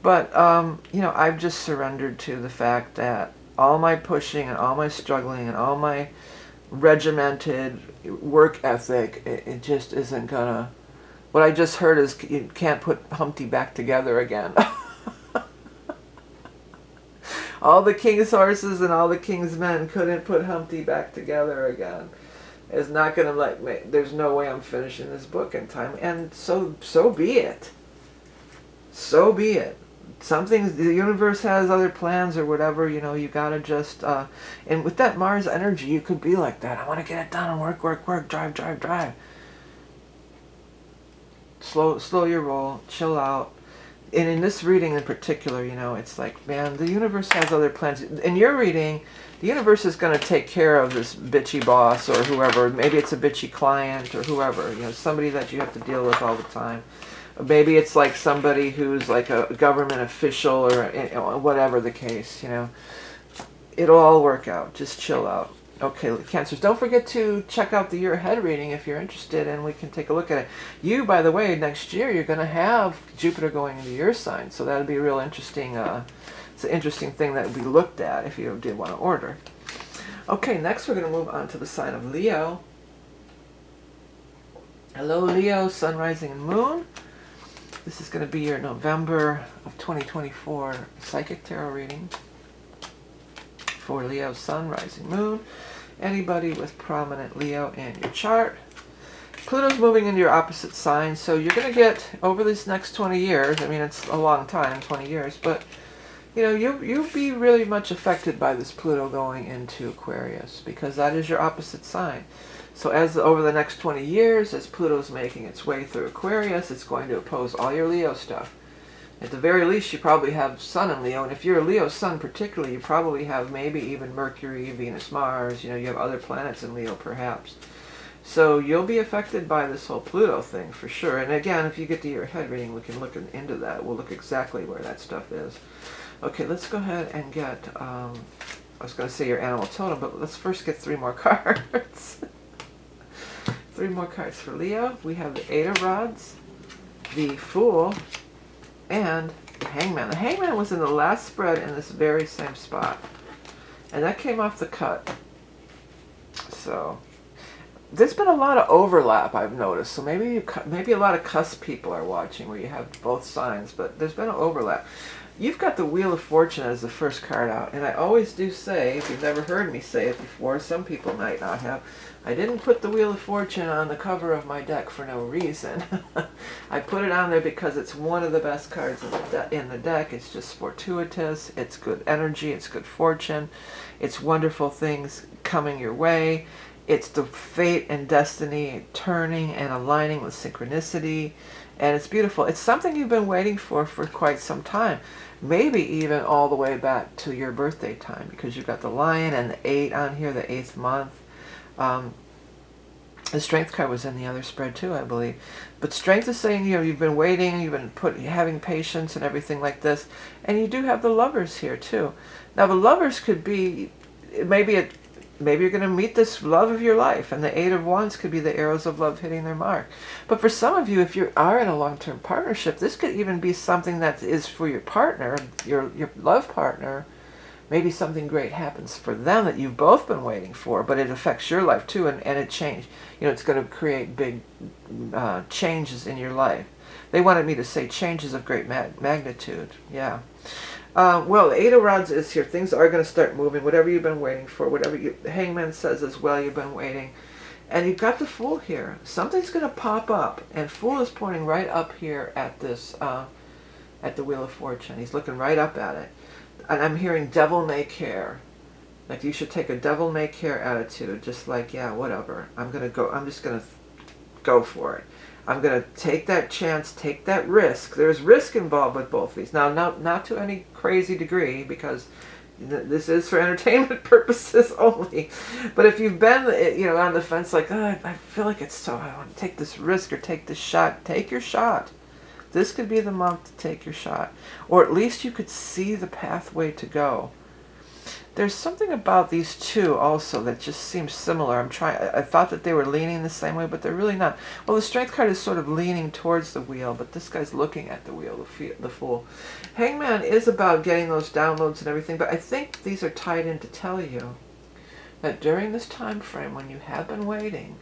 But, I've just surrendered to the fact that all my pushing and all my struggling and all my regimented work ethic, it just isn't gonna... What I just heard is you can't put Humpty back together again. All the king's horses and all the king's men couldn't put Humpty back together again. It's not gonna there's no way I'm finishing this book in time. And so be it. So be it. The universe has other plans or whatever, you gotta just, and with that Mars energy, you could be like that. I want to get it done and work, drive. Slow your roll, chill out. And in this reading in particular, it's like, man, the universe has other plans. In your reading, the universe is going to take care of this bitchy boss or whoever. Maybe it's a bitchy client or whoever, somebody that you have to deal with all the time. Maybe it's like somebody who's like a government official or whatever the case, It'll all work out. Just chill out. Okay, Cancers, don't forget to check out the year ahead reading if you're interested, and we can take a look at it. You, by the way, next year, you're going to have Jupiter going into your sign, so that'll be a real interesting, it's an interesting thing that will be looked at if you did want to order. Okay, next we're going to move on to the sign of Leo. Hello, Leo, Sun, Rising, and Moon. This is going to be your November of 2024 Psychic Tarot reading for Leo, Sun, Rising, Moon. Anybody with prominent Leo in your chart. Pluto's moving into your opposite sign, so you're going to get, over these next 20 years, I mean, it's a long time, 20 years, but, you'll be really much affected by this Pluto going into Aquarius, because that is your opposite sign. So over the next 20 years, as Pluto's making its way through Aquarius, it's going to oppose all your Leo stuff. At the very least, you probably have Sun in Leo, and if you're a Leo Sun particularly, you probably have maybe even Mercury, Venus, Mars, you have other planets in Leo perhaps. So you'll be affected by this whole Pluto thing for sure. And again, if you get to your head reading, we can look into that. We'll look exactly where that stuff is. Okay, let's go ahead and get, I was going to say your animal totem, but let's first get 3 more cards. 3 more cards for Leo. We have the 8 of Rods, the Fool, and the Hangman. The Hangman was in the last spread in this very same spot. And that came off the cut. So there's been a lot of overlap, I've noticed. So maybe a lot of cusp people are watching where you have both signs, but there's been an overlap. You've got the Wheel of Fortune as the first card out, and I always do say, if you've never heard me say it before, some people might not have, I didn't put the Wheel of Fortune on the cover of my deck for no reason. I put it on there because it's one of the best cards in the deck. It's just fortuitous, it's good energy, it's good fortune, it's wonderful things coming your way. It's the fate and destiny turning and aligning with synchronicity, and it's beautiful. It's something you've been waiting for quite some time, maybe even all the way back to your birthday time, because you've got the Lion and the 8 on here, the 8th month. The Strength card was in the other spread too, I believe. But Strength is saying, you know, you've been waiting, you've been having patience and everything like this, and you do have the Lovers here too. Now the Lovers could be maybe you're going to meet this love of your life, and the 8 of Wands could be the arrows of love hitting their mark. But for some of you, if you are in a long-term partnership, this could even be something that is for your partner, your love partner. Maybe something great happens for them that you've both been waiting for, but it affects your life too, and it changed. You know, it's going to create big changes in your life. They wanted me to say changes of great magnitude. Yeah. Well, the 8 of Rods is here. Things are going to start moving. Whatever you've been waiting for, whatever the Hangman says as well, you've been waiting. And you've got the Fool here. Something's going to pop up. And Fool is pointing right up here at this, at the Wheel of Fortune. He's looking right up at it. And I'm hearing devil may care. Like you should take a devil may care attitude. Just like, yeah, whatever. I'm just going to go for it. I'm going to take that chance, take that risk. There's risk involved with both of these. Now, not to any crazy degree, because this is for entertainment purposes only. But if you've been, you know, on the fence, like, oh, I feel like it's so, I want to take this risk or take this shot, take your shot. This could be the month to take your shot. Or at least you could see the pathway to go. There's something about these two also that just seems similar. I thought that they were leaning the same way, but they're really not. Well, the Strength card is sort of leaning towards the wheel, but this guy's looking at the wheel, the Fool. Hangman is about getting those downloads and everything, but I think these are tied in to tell you that during this time frame when you have been waiting,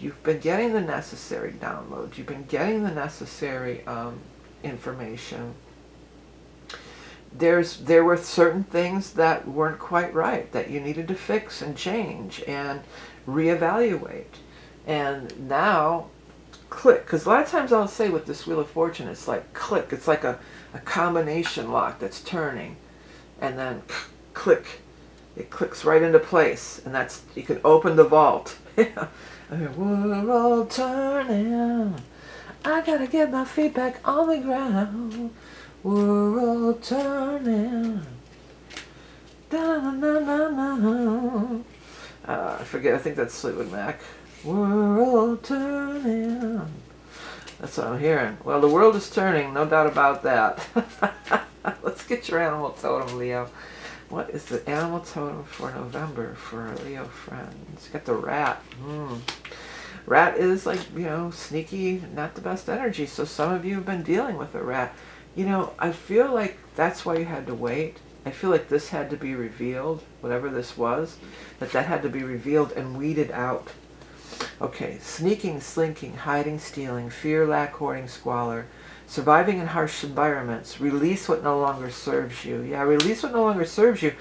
you've been getting the necessary downloads, you've been getting the necessary information. There were certain things that weren't quite right, that you needed to fix and change and reevaluate. And now, click. Because a lot of times I'll say with this Wheel of Fortune, it's like click. It's like a combination lock that's turning. And then click. It clicks right into place. And that's, you can open the vault. I mean, we're all turning. I gotta get my feet back on the ground. We're all turning. I forget, I think that's Fleetwood Mac. We're all turning. That's what I'm hearing. Well, the world is turning, no doubt about that. Let's get your animal totem, Leo. What is the animal totem for November for our Leo friends? You got the rat. Rat is like, you know, sneaky, not the best energy. So some of you have been dealing with a rat. You know, I feel like that's why you had to wait. I feel like this had to be revealed, whatever this was, that had to be revealed and weeded out. Okay, sneaking, slinking, hiding, stealing, fear, lack, hoarding, squalor, surviving in harsh environments, release what no longer serves you. Yeah, release what no longer serves you.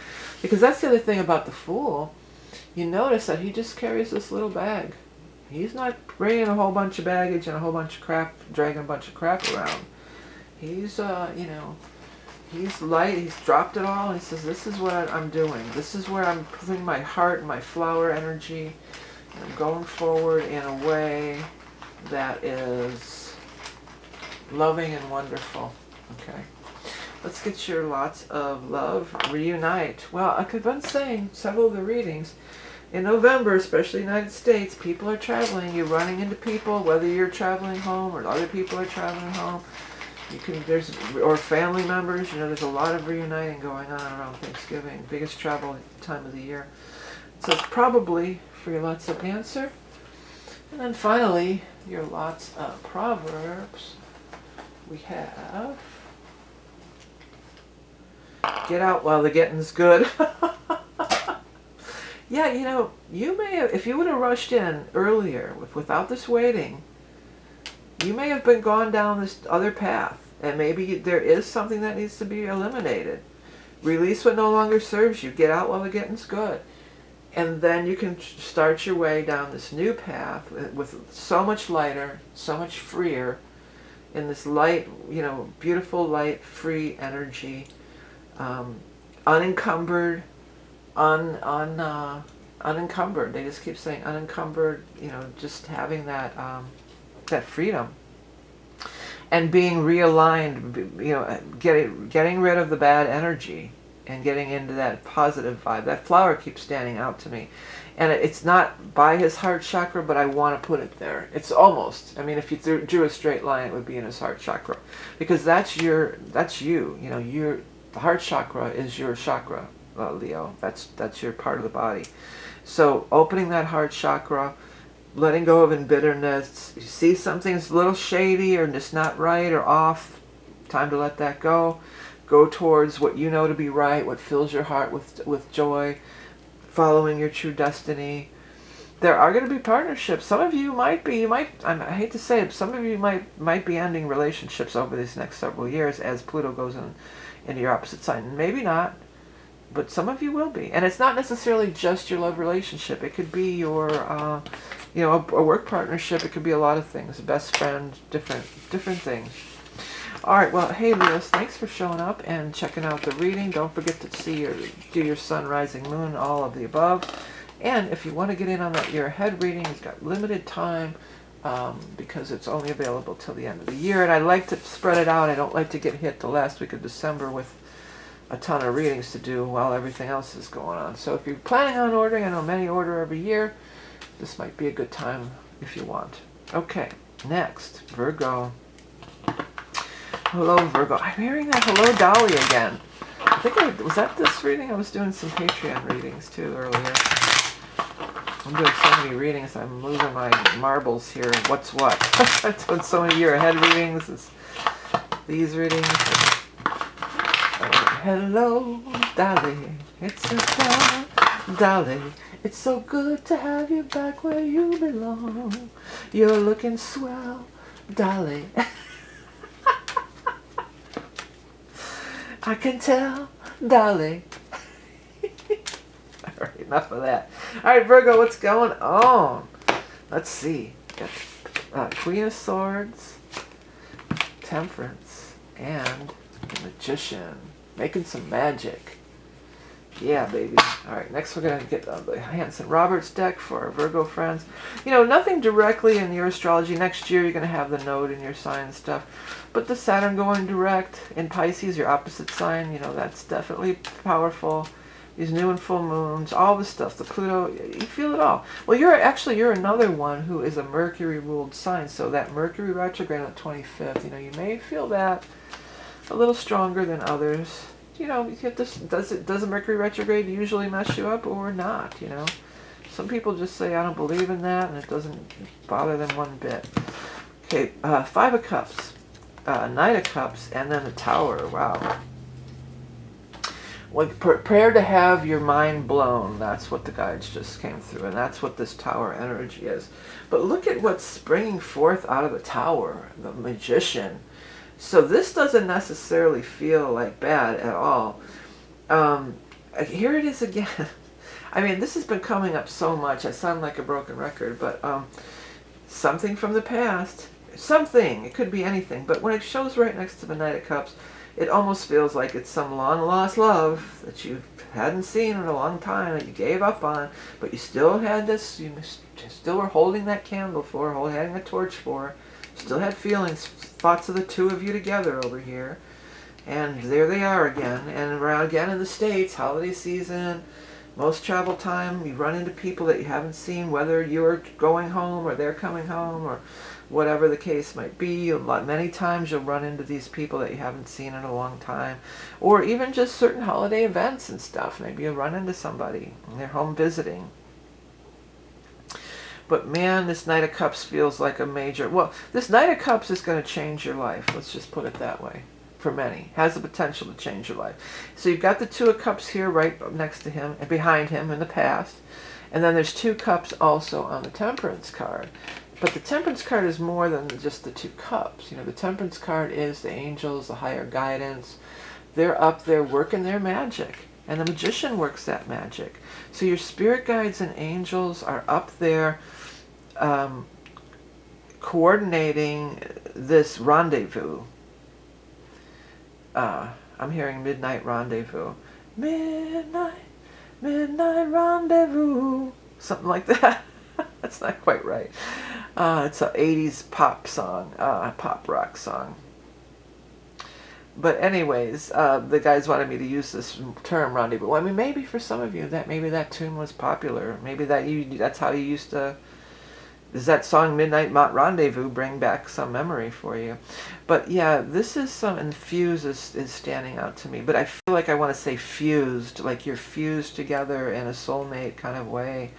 Because that's the other thing about the Fool. You notice that he just carries this little bag. He's not bringing a whole bunch of baggage and a whole bunch of crap, dragging a bunch of crap around. He's, you know, he's light, he's dropped it all, and he says, this is what I'm doing. This is where I'm putting my heart and my flower energy. And I'm going forward in a way that is loving and wonderful. Okay. Let's get your lots of love. Reunite. Well, I've been saying several of the readings in November, especially United States, people are traveling. You're running into people, whether you're traveling home or other people are traveling home. You can, or family members, you know, there's a lot of reuniting going on around Thanksgiving, biggest travel time of the year. So it's probably for your lots of answer. And then finally, your lots of proverbs. We have, get out while the getting's good. Yeah, you know, you may have, if you would have rushed in earlier without this waiting, you may have been gone down this other path, and maybe there is something that needs to be eliminated. Release what no longer serves you. Get out while the getting's good. And then you can start your way down this new path with so much lighter, so much freer, in this light, you know, beautiful, light, free energy, unencumbered, unencumbered. They just keep saying unencumbered, you know, just having that that freedom and being realigned, you know, getting rid of the bad energy and getting into that positive vibe. That flower keeps standing out to me, and it's not by his heart chakra, but I want to put it there. It's almost, I mean, if you drew a straight line, it would be in his heart chakra, because that's you, you know, the heart chakra is your chakra, Leo. That's your part of the body. So opening that heart chakra, letting go of embitterment. You see something's a little shady or just not right or off, time to let that go. Go towards what you know to be right, what fills your heart with joy, following your true destiny. There are going to be partnerships. Some of you might, I hate to say it, some of you might be ending relationships over these next several years as Pluto goes into your opposite sign. Maybe not, but some of you will be. And it's not necessarily just your love relationship. It could be your, you know, a work partnership. It could be a lot of things. A best friend, different things. All right, well, hey, Leos, thanks for showing up and checking out the reading. Don't forget to do your sun, rising, moon, all of the above. And if you want to get in on your head reading, it's got limited time because it's only available till the end of the year. And I like to spread it out. I don't like to get hit the last week of December with a ton of readings to do while everything else is going on. So if you're planning on ordering, I know many order every year, this might be a good time if you want. Okay, next, Virgo. Hello, Virgo. I'm hearing that hello, Dolly again. I think was that this reading? I was doing some Patreon readings too earlier. I'm doing so many readings, I'm losing my marbles here. What's what? I'm doing so many year ahead readings. These readings. Hello, Dolly. It's so Dolly. It's so good to have you back where you belong. You're looking swell, Dolly. I can tell, Dolly. All right, enough of that. All right, Virgo, what's going on? Let's see. Got Queen of Swords, Temperance, and the Magician. Making some magic. Yeah, baby. All right, next we're going to get the Hanson Roberts deck for our Virgo friends. You know, nothing directly in your astrology. Next year you're going to have the node in your sign and stuff. But the Saturn going direct in Pisces, your opposite sign, you know, that's definitely powerful. These new and full moons, all the stuff, the Pluto, you feel it all. Well, you're another one who is a Mercury-ruled sign. So that Mercury retrograde on the 25th, you know, you may feel that a little stronger than others. You know, does a Mercury retrograde usually mess you up or not, you know? Some people just say, I don't believe in that, and it doesn't bother them one bit. Okay, Five of Cups, Knight of Cups, and then the Tower. Wow. Well, prepare to have your mind blown. That's what the guides just came through, and that's what this Tower energy is. But look at what's springing forth out of the Tower, the Magician. So this doesn't necessarily feel like bad at all. Here it is again. I mean, this has been coming up so much. I sound like a broken record, but something from the past. Something. It could be anything. But when it shows right next to the Knight of Cups, it almost feels like it's some long-lost love that you hadn't seen in a long time, that you gave up on, but you still had this, you still were holding that candle for, holding a torch for, still had feelings, thoughts of the two of you together over here. And there they are again. And around again in the States, holiday season, Most travel time, you run into people that you haven't seen, whether you're going home or they're coming home or whatever the case might be. Many times you'll run into these people that you haven't seen in a long time, or even just certain holiday events and stuff. Maybe you'll run into somebody and they're home visiting. But man, this Knight of Cups feels like a major... Well, this Knight of Cups is going to change your life. Let's just put it that way. For many. Has the potential to change your life. So you've got the Two of Cups here right next to him and behind him in the past. And then there's 2 cups also on the Temperance card. But the Temperance card is more than just the 2 cups. You know, the Temperance card is the angels, the higher guidance. They're up there working their magic. And the Magician works that magic. So your spirit guides and angels are up there coordinating this rendezvous. I'm hearing midnight rendezvous. Midnight rendezvous. Something like that. That's not quite right. It's an 80s pop song, pop rock song. But anyways, the guys wanted me to use this term rendezvous. Well, I mean, maybe for some of you maybe that tune was popular. Maybe that's how you used to. Does that song Midnight Rendezvous bring back some memory for you? But yeah, this is some, and fuse is standing out to me. But I feel like I want to say fused, like you're fused together in a soulmate kind of way.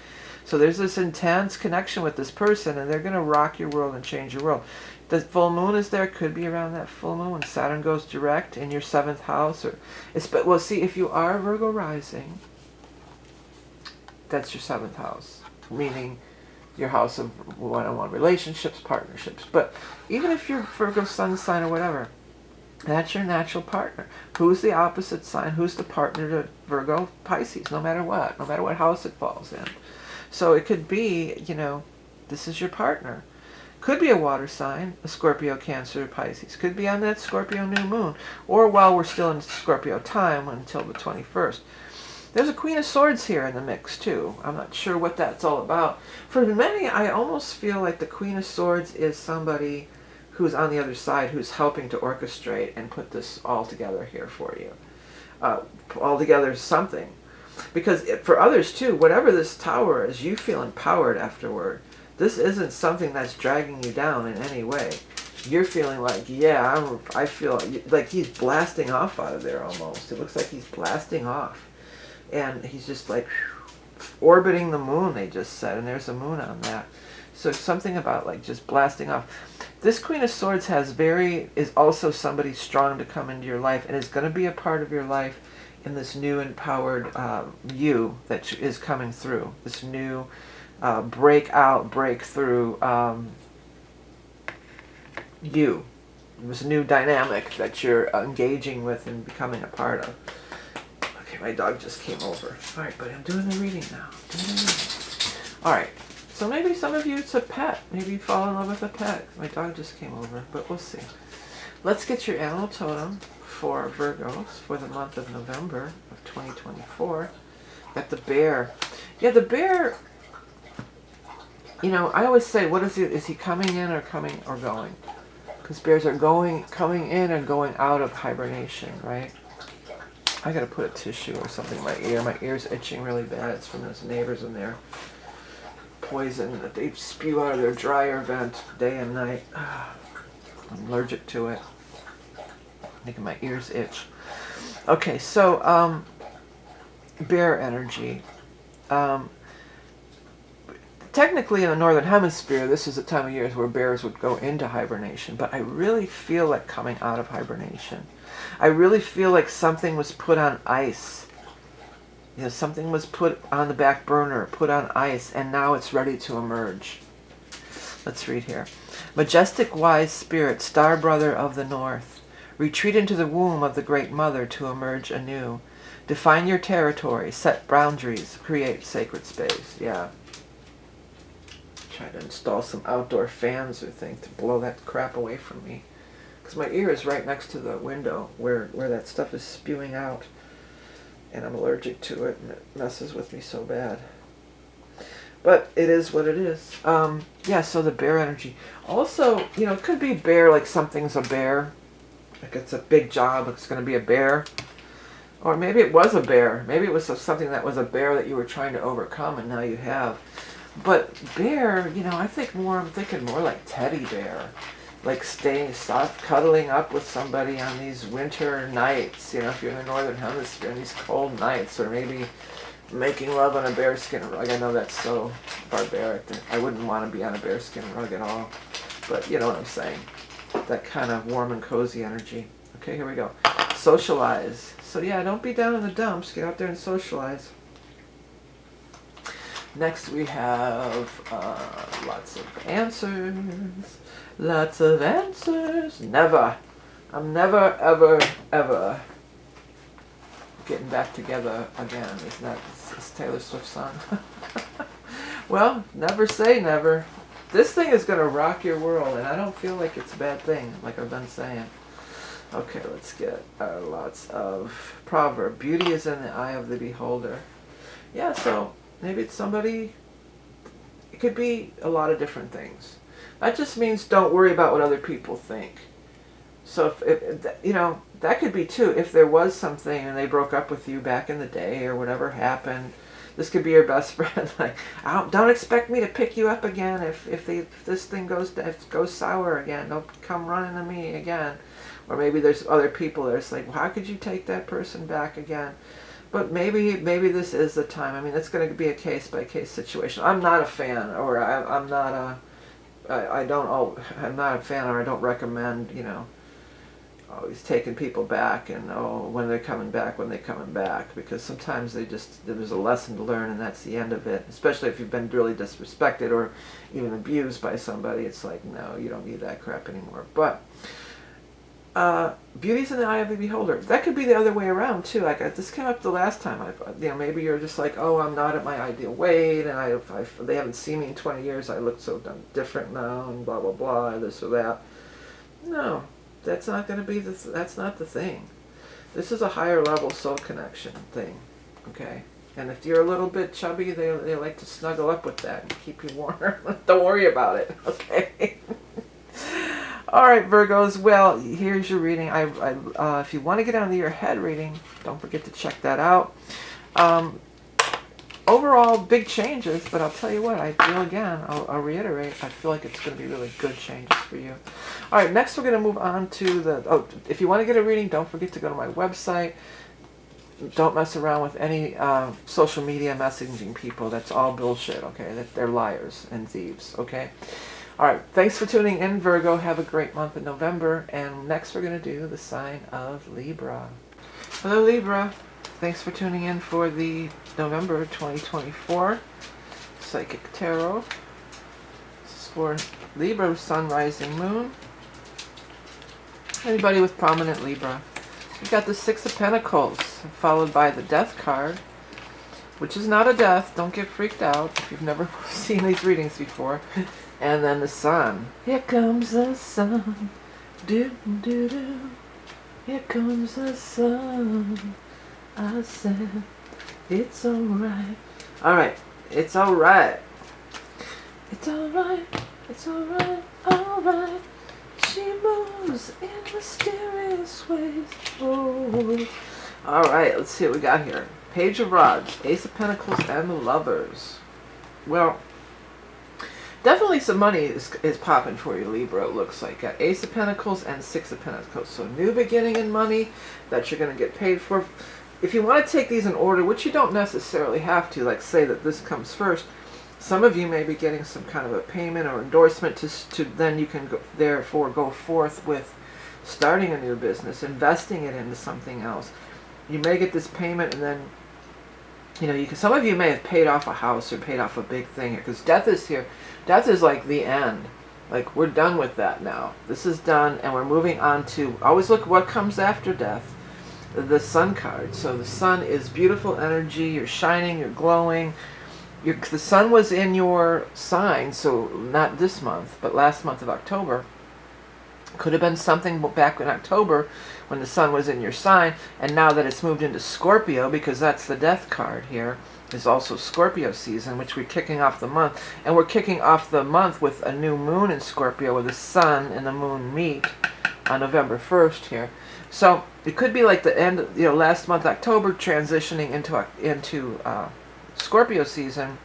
So there's this intense connection with this person, and they're going to rock your world and change your world. The full moon is there, could be around that full moon when Saturn goes direct in your 7th house. Well, see, if you are Virgo rising, that's your 7th house, meaning your house of one-on-one relationships, partnerships. But even if you're Virgo sun sign or whatever, that's your natural partner. Who's the opposite sign? Who's the partner to Virgo? Pisces, no matter what house it falls in. So it could be, you know, this is your partner. Could be a water sign, a Scorpio, Cancer, Pisces. Could be on that Scorpio new moon, or while we're still in Scorpio time until the 21st. There's a Queen of Swords here in the mix too. I'm not sure what that's all about. For many, I almost feel like the Queen of Swords is somebody who's on the other side, who's helping to orchestrate and put this all together here for you. All together something. Because for others too, whatever this tower is, you feel empowered afterward. This isn't something that's dragging you down in any way. You're feeling like, yeah, I feel like he's blasting off out of there almost. It looks like he's blasting off. And he's just like orbiting the moon, they just said, and there's a moon on that. So something about like just blasting off. This Queen of Swords is also somebody strong to come into your life and is going to be a part of your life in this new empowered you that is coming through. This new breakthrough you. This new dynamic that you're engaging with and becoming a part of. Okay, my dog just came over. All right, but I'm doing the reading now. All right, so maybe some of you it's a pet. Maybe you fall in love with a pet. My dog just came over, but we'll see. Let's get your animal totem for Virgos for the month of November of 2024. Got the bear. Yeah, the bear, you know, I always say, what is he coming in or coming or going? Because bears are coming in and going out of hibernation, right? I gotta put a tissue or something in my ear. My ear's itching really bad. It's from those neighbors and their poison that they spew out of their dryer vent day and night. I'm allergic to it. Making my ears itch. Okay, so bear energy. Technically in the northern hemisphere, this is the time of year where bears would go into hibernation, but I really feel like coming out of hibernation. I really feel like something was put on ice. You know, something was put on the back burner, put on ice, and now it's ready to emerge. Let's read here. Majestic wise spirit, star brother of the north, retreat into the womb of the great mother to emerge anew. Define your territory, set boundaries, create sacred space. Yeah. Try to install some outdoor fans or thing to blow that crap away from me. Because my ear is right next to the window where that stuff is spewing out. And I'm allergic to it, and it messes with me so bad. But it is what it is. Yeah, so the bear energy. Also, you know, it could be bear, like something's a bear. Like it's a big job, it's going to be a bear. Or maybe it was a bear. Maybe it was something that was a bear that you were trying to overcome and now you have. But bear, you know, I'm thinking more like teddy bear. Like staying soft, cuddling up with somebody on these winter nights, you know, if you're in the northern hemisphere, on these cold nights, or maybe making love on a bearskin rug. I know that's so barbaric that I wouldn't want to be on a bearskin rug at all. But you know what I'm saying. That kind of warm and cozy energy. Okay, here we go. Socialize. So yeah, don't be down in the dumps. Get out there and socialize. Next we have lots of answers. Lots of answers. Never. I'm never, ever, ever getting back together again. Isn't that it's Taylor Swift's song? Well, never say never. This thing is going to rock your world, and I don't feel like it's a bad thing, like I've been saying. Okay, let's get lots of proverb. Beauty is in the eye of the beholder. Yeah, so maybe it's somebody. It could be a lot of different things. That just means don't worry about what other people think. So if you know, that could be too. If there was something and they broke up with you back in the day or whatever happened, this could be your best friend. Like, don't expect me to pick you up again if this thing goes sour again. Don't come running to me again. Or maybe there's other people that's like, well, how could you take that person back again? But maybe this is the time. I mean, it's going to be a case by case situation. I'm not a fan, or I'm not a fan, or I don't recommend, you know, always taking people back and when they're coming back, because sometimes there's a lesson to learn and that's the end of it. Especially if you've been really disrespected or even abused by somebody, it's like, no, you don't need that crap anymore. But beauty's in the eye of the beholder. That could be the other way around too. Like this came up the last time. You know, maybe you're just like, oh, I'm not at my ideal weight, and they haven't seen me in 20 years. I look so different now, and blah blah blah, this or that. No, that's not going to be that's not the thing. This is a higher level soul connection thing. Okay, and if you're a little bit chubby, they like to snuggle up with that and keep you warm. Don't worry about it. Okay. All right, Virgos. Well, here's your reading. If you want to get on your head reading, don't forget to check that out. Overall, big changes, but I'll tell you what. I feel again. I'll reiterate. I feel like it's going to be really good changes for you. All right. Next, we're going to move on to the. Oh, if you want to get a reading, don't forget to go to my website. Don't mess around with any social media messaging people. That's all bullshit. Okay, they're liars and thieves. Okay. All right, thanks for tuning in, Virgo. Have a great month of November. And next we're going to do the sign of Libra. Hello, Libra. Thanks for tuning in for the November 2024 Psychic Tarot. This is for Libra, Sun, Rising, Moon. Anybody with prominent Libra. We've got the Six of Pentacles, followed by the Death card, which is not a death. Don't get freaked out if you've never seen these readings before. And then the Sun. Here comes the sun. Do do do. Here comes the sun. I said, it's alright. Alright, it's alright. It's alright. It's alright. Alright. She moves in mysterious ways. Oh. Alright, let's see what we got here. Page of Rods, Ace of Pentacles, and the Lovers. Well, definitely some money is popping for you, Libra, it looks like. Got Ace of Pentacles and Six of Pentacles. So new beginning in money that you're going to get paid for. If you want to take these in order, which you don't necessarily have to, like say that this comes first, some of you may be getting some kind of a payment or endorsement to then you can therefore go forth with starting a new business, investing it into something else. You may get this payment and then, you know, some of you may have paid off a house or paid off a big thing here, because death is here. Death is like the end. Like, we're done with that now. This is done, and we're moving on to, always look what comes after death. The Sun card. So the Sun is beautiful energy. You're shining, you're glowing. The Sun was in your sign, so not this month, but last month of October. Could have been something back in October when the Sun was in your sign, and now that it's moved into Scorpio, because that's the Death card here, is also Scorpio season, which we're kicking off the month. And we're kicking off the month with a new moon in Scorpio, where the Sun and the moon meet on November 1st here. So it could be like the end, last month, October, transitioning into Scorpio season.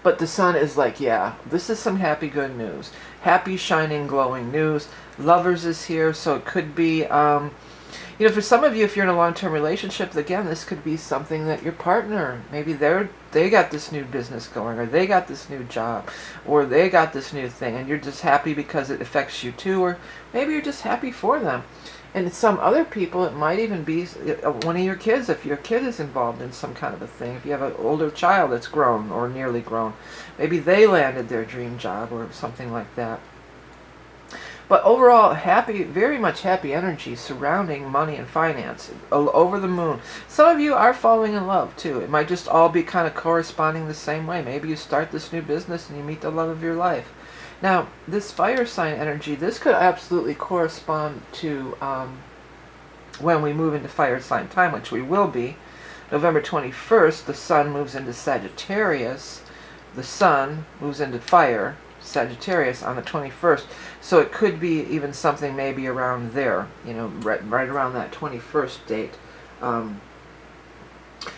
But the sun is like, yeah, this is some happy, good news. Happy, shining, glowing news. Lovers is here, so it could be, for some of you, if you're in a long-term relationship, again, this could be something that your partner, maybe they got this new business going, or they got this new job, or they got this new thing, and you're just happy because it affects you too, or maybe you're just happy for them. And some other people, it might even be one of your kids, if your kid is involved in some kind of a thing. If you have an older child that's grown or nearly grown, maybe they landed their dream job or something like that. But overall, happy, very much happy energy surrounding money and finance, over the moon. Some of you are falling in love too. It might just all be kind of corresponding the same way. Maybe you start this new business and you meet the love of your life. Now, this fire sign energy, this could absolutely correspond to when we move into fire sign time, which we will be. November 21st, the sun moves into Sagittarius. The sun moves into fire, Sagittarius, on the 21st. So it could be even something maybe around there, right around that 21st date.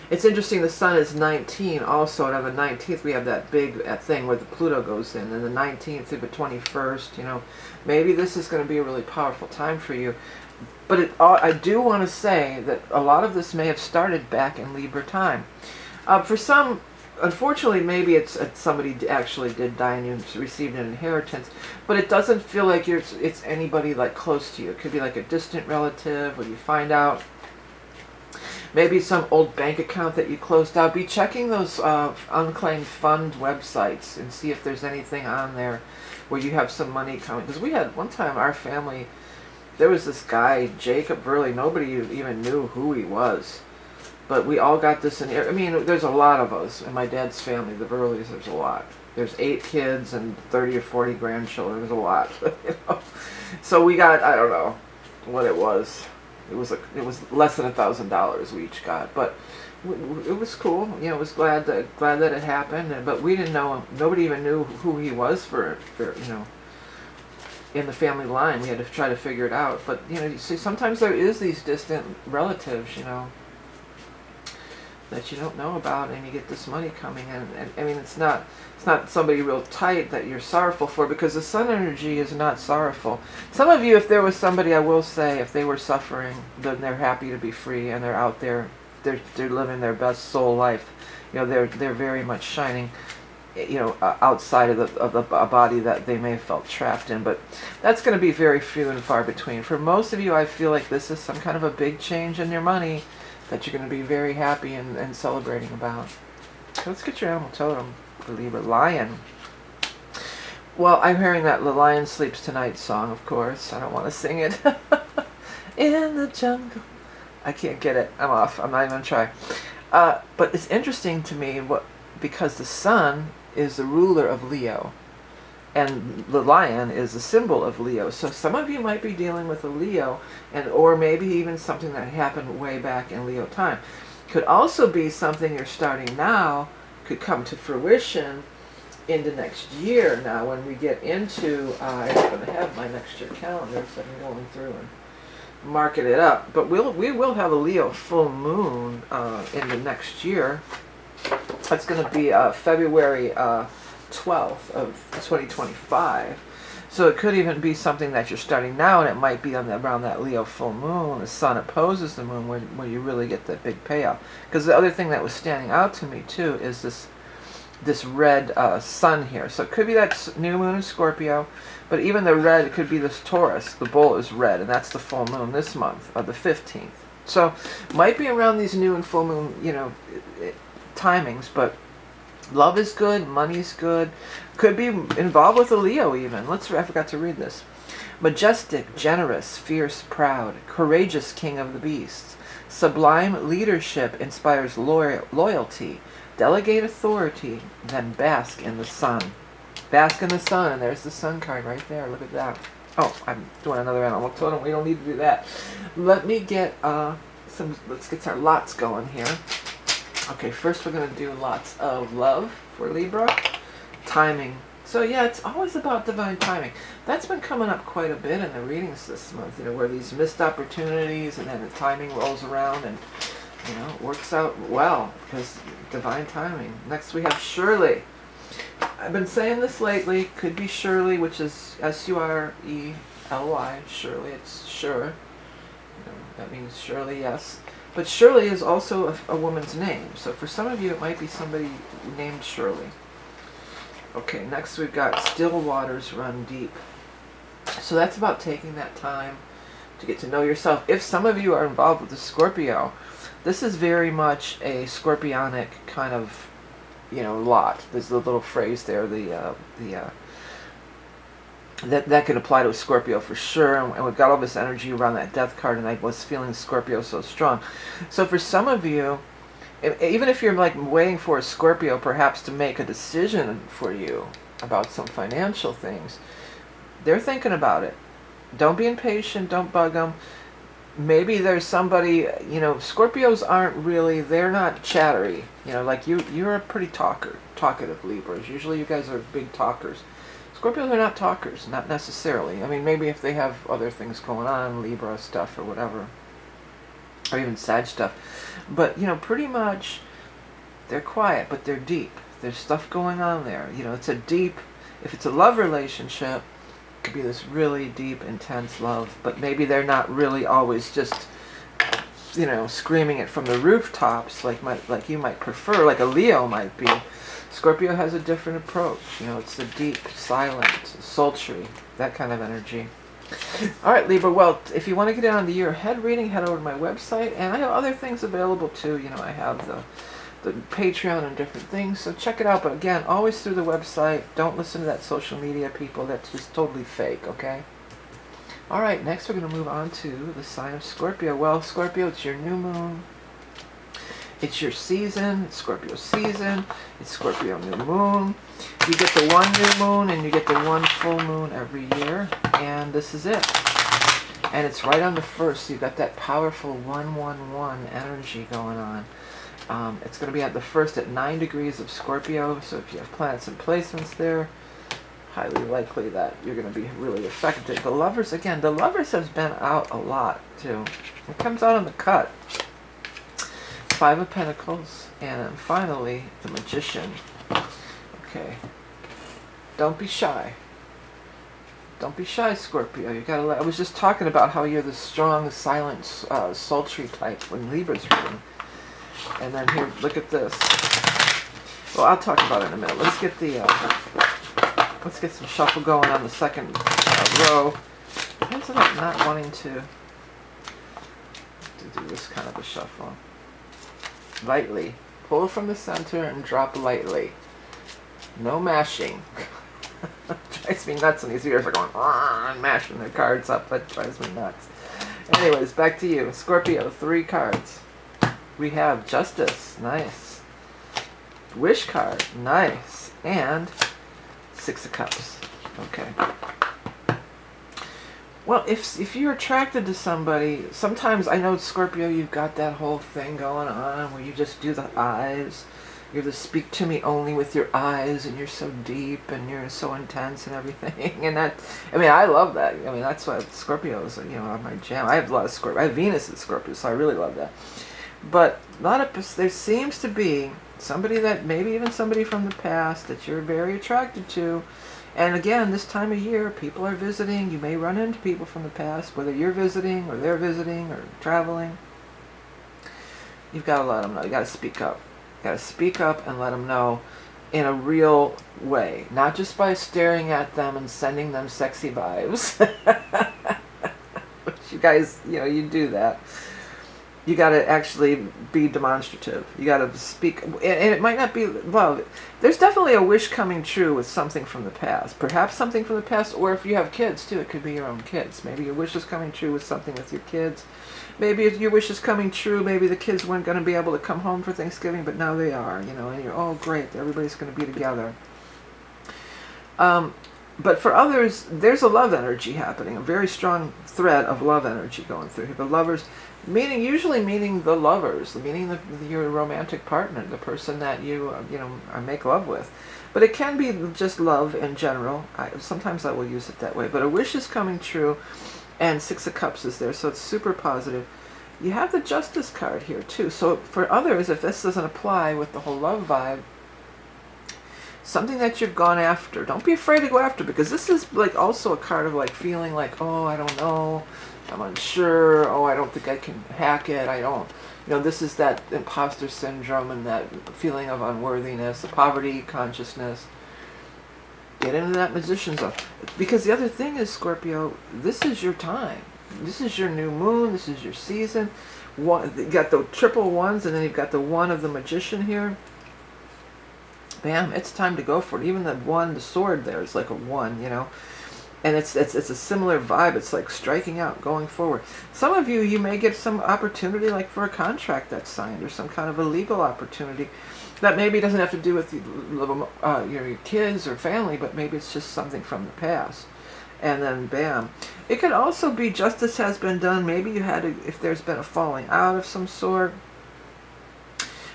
It's interesting, the sun is 19 also, and on the 19th we have that big thing where the Pluto goes in, and the 19th through the 21st, maybe this is going to be a really powerful time for you. But I do want to say that a lot of this may have started back in Libra time. For some, unfortunately, maybe it's somebody actually did die and you received an inheritance, but it doesn't feel like it's anybody like close to you. It could be like a distant relative, or you find out maybe some old bank account that you closed out. Be checking those unclaimed fund websites and see if there's anything on there where you have some money coming. Because we had one time, our family, there was this guy, Jacob Verlie, nobody even knew who he was. But we all got this in, there's a lot of us in my dad's family, the Verlies, there's a lot. There's 8 kids and 30 or 40 grandchildren, there's a lot. So we got, I don't know what it was. It was less than $1,000 we each got, but it was cool. It was glad that it happened. But we didn't know him. Nobody even knew who he was for in the family line. We had to try to figure it out. But you see, sometimes there is these distant relatives, that you don't know about, and you get this money coming in. And it's not somebody real tight that you're sorrowful for, because the sun energy is not sorrowful. Some of you, if there was somebody, I will say, if they were suffering, then they're happy to be free, and they're out there, they're living their best soul life. They're very much shining, outside of a body that they may have felt trapped in. But that's going to be very few and far between. For most of you, I feel like this is some kind of a big change in your money that you're going to be very happy and celebrating about. So let's get your animal totem, the Libra. Lion. Well, I'm hearing that The Lion Sleeps Tonight song, of course. I don't want to sing it. In the jungle. I can't get it. I'm off. I'm not even going to try. But it's interesting to me because the sun is the ruler of Leo. And the lion is a symbol of Leo. So some of you might be dealing with a Leo, or maybe even something that happened way back in Leo time. Could also be something you're starting now, could come to fruition into next year. Now, when we get into, I'm going to have my next year calendar, so I'm going through and marking it up. But we will have a Leo full moon in the next year. That's going to be February 12th of 2025. So it could even be something that you're starting now, and it might be around that Leo full moon. The sun opposes the moon, where you really get that big payoff. Because the other thing that was standing out to me too is this red sun here. So it could be that new moon in Scorpio, but even the red, it could be this Taurus. The bull is red, and that's the full moon this month, the 15th. So might be around these new and full moon, timings, but love is good, money's good. Could be involved with a Leo even. I forgot to read this. Majestic, generous, fierce, proud, courageous king of the beasts. Sublime leadership inspires loyalty. Delegate authority, then bask in the sun. Bask in the sun, and there's the sun card right there. Look at that. Oh, I'm doing another animal totem. We don't need to do that. Let me get let's get our lots going here. Okay, first we're going to do lots of love for Libra. Timing So yeah, it's always about divine timing. That's been coming up quite a bit in the readings this month, where these missed opportunities and then the timing rolls around and, it works out well because divine timing. Next we have Shirley. I've been saying this lately, could be Shirley, which is Surely, Shirley, it's sure. That means Shirley, yes. But Shirley is also a woman's name. So for some of you, it might be somebody named Shirley. Okay, next we've got Still Waters Run Deep. So that's about taking that time to get to know yourself. If some of you are involved with the Scorpio, this is very much a scorpionic kind of, lot. There's a little phrase there, that can apply to a Scorpio for sure. And we've got all this energy around that death card, and I was feeling Scorpio so strong. So for some of you, even if you're like waiting for a Scorpio perhaps to make a decision for you about some financial things, they're thinking about it. Don't be impatient, don't bug them. Maybe there's somebody, Scorpios aren't really, they're not chattery. Like you're a pretty talkative Libras. Usually you guys are big talkers. Scorpios are not talkers, not necessarily. I mean, maybe if they have other things going on, Libra stuff or whatever, or even Sag stuff. But, pretty much they're quiet, but they're deep. There's stuff going on there. It's a deep, if it's a love relationship, it could be this really deep, intense love, but maybe they're not really always just, screaming it from the rooftops like you might prefer, like a Leo might be. Scorpio has a different approach. It's the deep, silent, sultry, that kind of energy. All right, Libra. Well, if you want to get in on the year ahead reading, head over to my website. And I have other things available too. I have the Patreon and different things. So check it out. But again, always through the website. Don't listen to that social media people. That's just totally fake, okay? All right, next we're going to move on to the sign of Scorpio. Well, Scorpio, it's your new moon. It's your season. It's Scorpio season. It's Scorpio new moon. You get the one new moon and you get the one full moon every year. And this is it. And it's right on the first. So you've got that powerful 111 energy going on. It's going to be at the first at 9 degrees of Scorpio. So if you have planets and placements there, highly likely that you're going to be really affected. The Lovers, again, the Lovers has been out a lot too. It comes out on the cut. 5 of Pentacles, and then finally the Magician. Okay, don't be shy. Don't be shy, Scorpio. You gotta I was just talking about how you're the strong, silent, sultry type when Libra's reading. And then here, look at this. Well, I'll talk about it in a minute. Let's get some shuffle going on the second row. What's about not wanting to do this kind of a shuffle? Lightly. Pull from the center and drop lightly. No mashing. Drives me nuts when these ears are going and mashing their cards up. That drives me nuts. Anyways, back to you. Scorpio, 3 cards. We have Justice. Nice. Wish card. Nice. And 6 of Cups. Okay. Well, if you're attracted to somebody, sometimes I know Scorpio, you've got that whole thing going on where you just do the eyes. You're the speak to me only with your eyes, and you're so deep and you're so intense and everything. And that, I love that. That's what Scorpios, are my jam. I have a lot of Scorpio. I have Venus in Scorpio, so I really love that. But there seems to be somebody that, maybe even somebody from the past that you're very attracted to. And again, this time of year, people are visiting. You may run into people from the past, whether you're visiting or they're visiting or traveling. You've got to let them know. You got to speak up. You got to speak up and let them know in a real way, not just by staring at them and sending them sexy vibes. Which you guys, you do that. You got to actually be demonstrative. You got to speak, and it might not be love. There's definitely a wish coming true with something from the past. Perhaps something from the past, or if you have kids too, it could be your own kids. Maybe your wish is coming true with something with your kids. Maybe if your wish is coming true, maybe the kids weren't going to be able to come home for Thanksgiving, but now they are, and you're, oh great, everybody's going to be together. But for others, there's a love energy happening, a very strong thread of love energy going through here. The lovers, usually meaning the lovers, meaning your romantic partner, the person that you make love with. But it can be just love in general. Sometimes I will use it that way. But a wish is coming true, and Six of Cups is there, so it's super positive. You have the Justice card here too. So for others, if this doesn't apply with the whole love vibe, something that you've gone after, don't be afraid to go after, because this is like also a card of like feeling like, oh, I don't know, I'm unsure, oh, I don't think I can hack it, I don't, this is that imposter syndrome and that feeling of unworthiness, the poverty consciousness. Get into that Magician zone. Because the other thing is, Scorpio, this is your time. This is your new moon, this is your season. You got the triple ones, and then you've got the one of the Magician here. Bam, it's time to go for it. Even the sword there is like a 1, and it's a similar vibe. It's like striking out, going forward. Some of you may get some opportunity, like for a contract that's signed, or some kind of a legal opportunity that maybe doesn't have to do with your kids or family, but maybe it's just something from the past. And then bam, it could also be justice has been done. Maybe you had if there's been a falling out of some sort.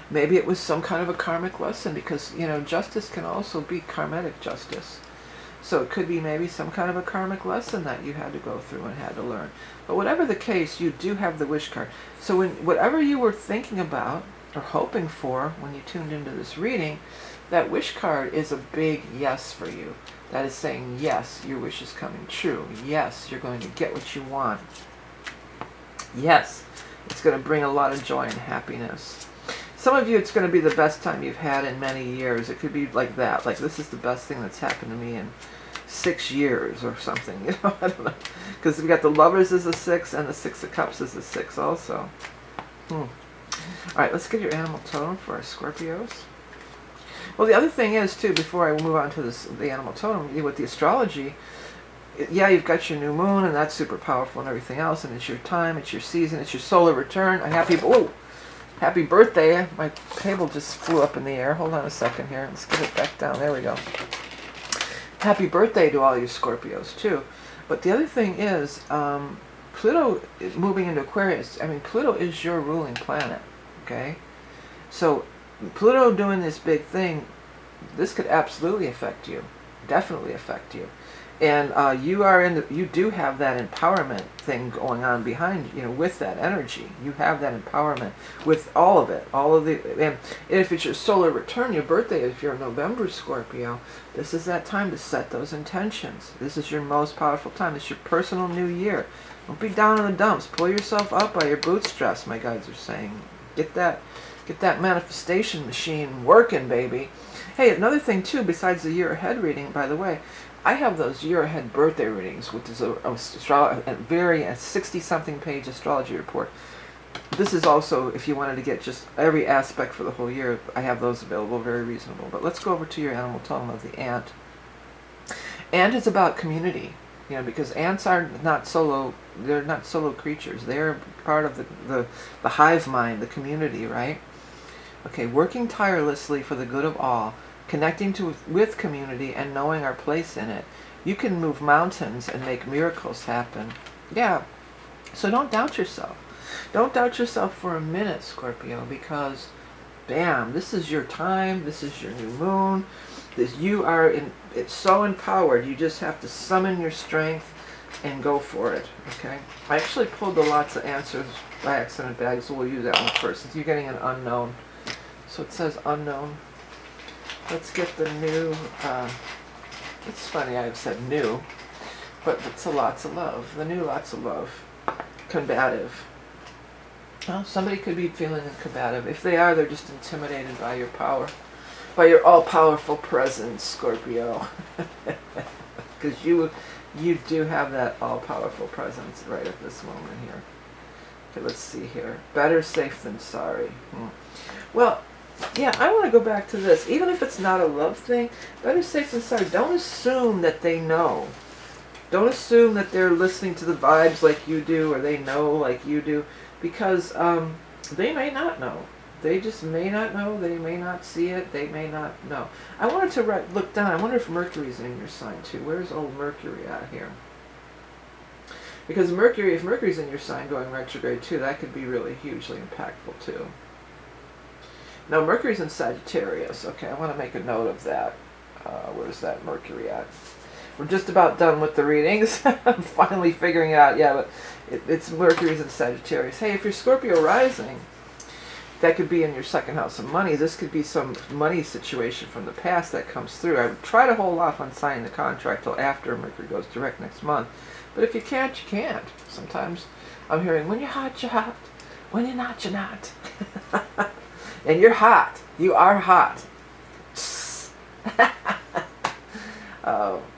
Maybe it was some kind of a karmic lesson, because, justice can also be karmic justice. So it could be maybe some kind of a karmic lesson that you had to go through and had to learn. But whatever the case, you do have the wish card. So whatever you were thinking about or hoping for when you tuned into this reading, that wish card is a big yes for you. That is saying, yes, your wish is coming true. Yes, you're going to get what you want. Yes, it's going to bring a lot of joy and happiness. Some of you, it's going to be the best time you've had in many years. It could be like that. Like, this is the best thing that's happened to me in 6 years or something. I don't know. Because we got the Lovers as a 6 and the Six of Cups as a 6 also. All right, let's get your animal totem for our Scorpios. Well, the other thing is, too, before I move on to the animal totem, with the astrology, yeah, you've got your new moon, and that's super powerful and everything else, and it's your time, it's your season, it's your solar return. Happy birthday. My table just flew up in the air. Hold on a second here. Let's get it back down. There we go. Happy birthday to all you Scorpios, too. But the other thing is, Pluto is moving into Aquarius. I mean, Pluto is your ruling planet, okay? So, Pluto doing this big thing, this could absolutely affect you. Definitely affect you. And you do have that empowerment thing going on behind, with that energy. You have that empowerment with all of it. And if it's your solar return, your birthday, if you're a November Scorpio, this is that time to set those intentions. This is your most powerful time. It's your personal new year. Don't be down in the dumps. Pull yourself up by your bootstraps, my guides are saying. Get that manifestation machine working, baby. Hey, another thing too, besides the year ahead reading, by the way, I have those year ahead birthday readings, which is a 60-something page astrology report. This is also, if you wanted to get just every aspect for the whole year, I have those available, very reasonable. But let's go over to your animal totem of the ant. Ant is about community, because ants are not solo. They're not solo creatures. They're part of the hive mind, the community, right? Okay, working tirelessly for the good of all, connecting with community and knowing our place in it. You can move mountains and make miracles happen. Yeah, so don't doubt yourself. Don't doubt yourself for a minute, Scorpio, because, bam, this is your time, this is your new moon. It's so empowered, you just have to summon your strength and go for it, okay? I actually pulled lots of answers by accident bag, so we'll use that one first, since you're getting an unknown. So it says unknown. Let's get the new, it's funny I've said new, but it's a lots of love. The new lots of love. Combative. Well, somebody could be feeling combative. If they are, they're just intimidated by your power. By your all-powerful presence, Scorpio. Because you do have that all-powerful presence right at this moment here. Okay, let's see here. Better safe than sorry. Well, yeah, I want to go back to this. Even if it's not a love thing, better safe than sorry. Don't assume that they know. Don't assume that they're listening to the vibes like you do, or they know like you do, because they may not know. They just may not know. They may not see it. They may not know. I wanted to look down. I wonder if Mercury's in your sign too. Where's old Mercury out here? Because Mercury, if Mercury's in your sign going retrograde too, that could be really hugely impactful too. Now Mercury's in Sagittarius. Okay, I want to make a note of that. Where's that Mercury at? We're just about done with the readings. I'm finally figuring it out. Yeah, but it's Mercury's in Sagittarius. Hey, if you're Scorpio rising, that could be in your second house of money. This could be some money situation from the past that comes through. I would try to hold off on signing the contract till after Mercury goes direct next month. But if you can't, you can't. Sometimes I'm hearing, when you're hot, you're hot. When you're not, you're not. And you're hot. You are hot.